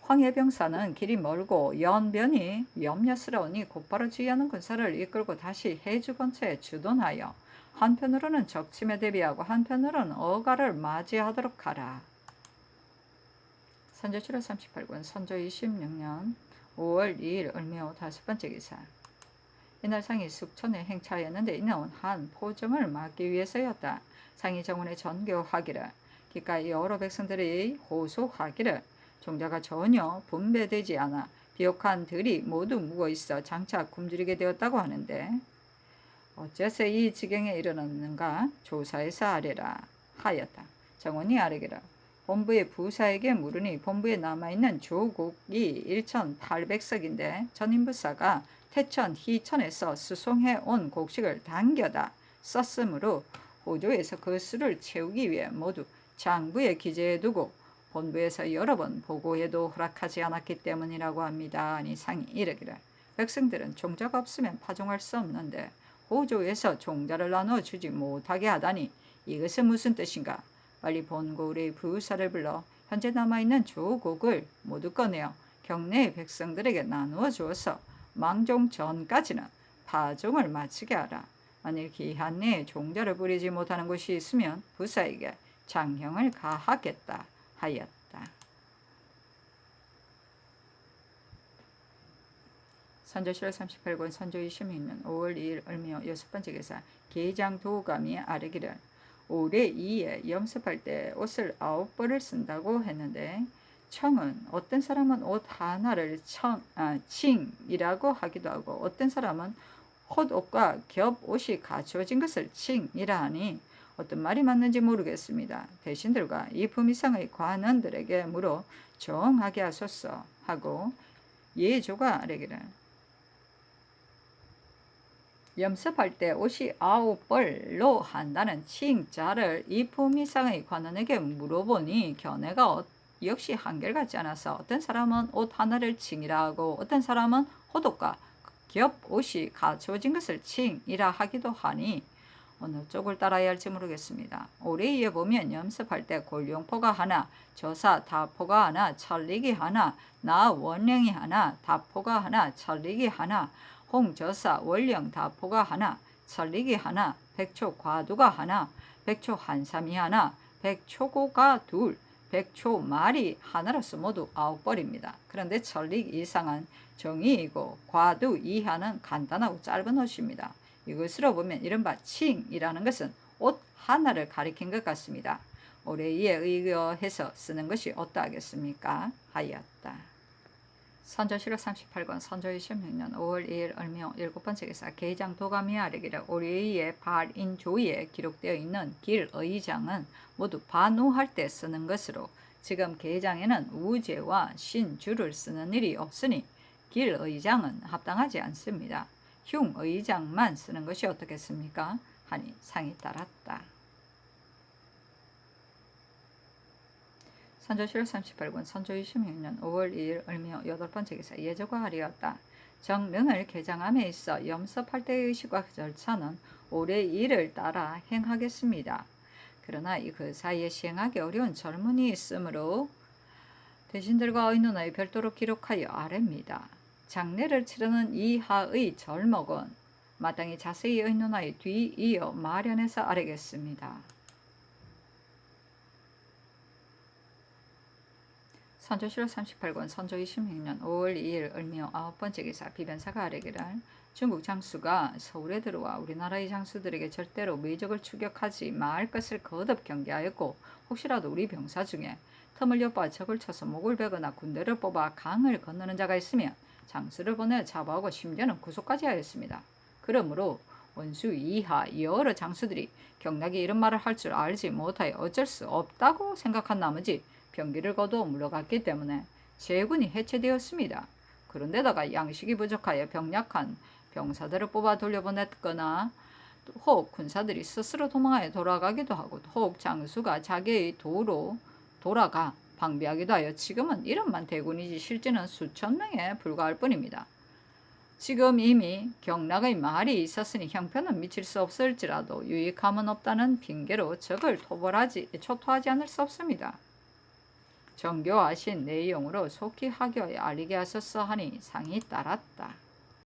황해병사는 길이 멀고 연변이 염려스러우니 곧바로 지휘하는 군사를 이끌고 다시 해주 근처에 주둔하여 한편으로는 적침에 대비하고 한편으로는 어가를 맞이하도록 하라. 선조실록 38권 선조 26년 5월 2일 을미호 다섯번째 기사 이날 상이 숙천에 행차하였는데 이는 한 포정을 막기 위해서였다. 상이 정원에 전교하기를 기가의 여러 백성들이 호소하기를 종자가 전혀 분배되지 않아 비옥한 들이 모두 묵어있어 장차 굶주리게 되었다고 하는데 어째서 이 지경에 이르렀는가 조사해서 아뢰라 하였다. 정원이 아뢰기를 본부의 부사에게 물으니 본부에 남아있는 조국이 1,800석인데 전인부사가 태천, 희천에서 수송해 온 곡식을 당겨다 썼으므로 호조에서 그 수를 채우기 위해 모두 장부에 기재해두고 본부에서 여러 번 보고해도 허락하지 않았기 때문이라고 합니다. 아니 상이 이르기를 백성들은 종자가 없으면 파종할 수 없는데 호조에서 종자를 나누어 주지 못하게 하다니 이것은 무슨 뜻인가? 빨리 본고을의 부사를 불러 현재 남아있는 조곡을 모두 꺼내어 경내의 백성들에게 나누어 주어서 망종 전까지는 파종을 마치게 하라. 만일 기한 내에 종자를 뿌리지 못하는 곳이 있으면 부사에게 장형을 가하겠다 하였다. 선조실록 38권 선조 26년 5월 2일 을미호 여섯번째 기사 계장 도감이 아뢰기를 올해 2에 염습할 때 옷을 9벌을 쓴다고 했는데 청은 어떤 사람은 옷 하나를 칭이라고 하기도 하고 어떤 사람은 헛옷과 겹 옷이 갖춰진 것을 칭이라 하니 어떤 말이 맞는지 모르겠습니다. 대신들과 이 품위상의 관원들에게 물어 정하게 하소서 하고 예조가 아래기를 염습할 때 옷이 9벌로 한다는 칭자를 이 품위상의 관원에게 물어보니 견해가 역시 한결같지 않아서 어떤 사람은 옷 하나를 칭이라 하고 어떤 사람은 헛옷과 겹 옷이 갖춰진 것을 칭이라 하기도 하니 어느 쪽을 따라야 할지 모르겠습니다. 오래이에 보면 염습할 때 골룡포가 하나, 저사 다포가 하나, 천리기 하나, 나 원령이 하나, 다포가 하나, 천리기 하나, 홍저사 원령 다포가 하나, 천리기 하나, 백초 과두가 하나, 백초 한삼이 하나, 백초고가 둘, 백초 말이 하나로서 모두 9벌입니다. 그런데 천리 이상은 정의이고 과두 이하는 간단하고 짧은 옷입니다. 이것으로 보면 이른바 칭이라는 것은 옷 하나를 가리킨 것 같습니다. 오래이에 의거해서 쓰는 것이 어떠하겠습니까? 하였다. 선조실록 38권 선조 26년 5월 2일 을묘 7번째 기사 계장 도감이 아래기를 오래이의 발인조에 기록되어 있는 길의장은 모두 반우할 때 쓰는 것으로 지금 계장에는 우제와 신주를 쓰는 일이 없으니 길의장은 합당하지 않습니다. 흉의장만 쓰는 것이 어떻겠습니까? 하니 상이 따랐다. 선조실록 38권 선조 26년 5월 2일 을묘 8번째 기사 예조가 하리었다. 정릉을 개장함에 있어 염습할 때의 의식과 절차는 올해 일을 따라 행하겠습니다. 그러나 그 사이에 시행하기 어려운 절문이 있으므로 대신들과 의논하여 별도로 기록하여 아랩니다. 장례를 치르는 이하의 절목은 마땅히 자세히 의논하여 뒤이어 마련해서 아뢰겠습니다. 선조실록 38권 선조 26년 5월 2일 을묘 9번째 기사 비변사가 아뢰기를 중국 장수가 서울에 들어와 우리나라의 장수들에게 절대로 외적을 추격하지 말 것을 거듭 경계하였고 혹시라도 우리 병사 중에 틈을 엿봐 적을 쳐서 목을 베거나 군대를 뽑아 강을 건너는 자가 있으면 장수를 보내 잡아오고 심지어는 구속까지 하였습니다. 그러므로 원수 이하 여러 장수들이 경락이 이런 말을 할 줄 알지 못하여 어쩔 수 없다고 생각한 나머지 병기를 거두어 물러갔기 때문에 제군이 해체되었습니다. 그런데다가 양식이 부족하여 병약한 병사들을 뽑아 돌려보냈거나 혹 군사들이 스스로 도망하여 돌아가기도 하고 혹 장수가 자기의 도로 돌아가 방비하기도 하여 지금은 이름만 대군이지 실제는 수천 명에 불과할 뿐입니다. 지금 이미 경락의 말이 있었으니 형편은 미칠 수 없을지라도 유익함은 없다는 핑계로 적을 초토하지 않을 수 없습니다. 정교하신 내용으로 속히 하교에 알리게 하소서 하니 상이 따랐다.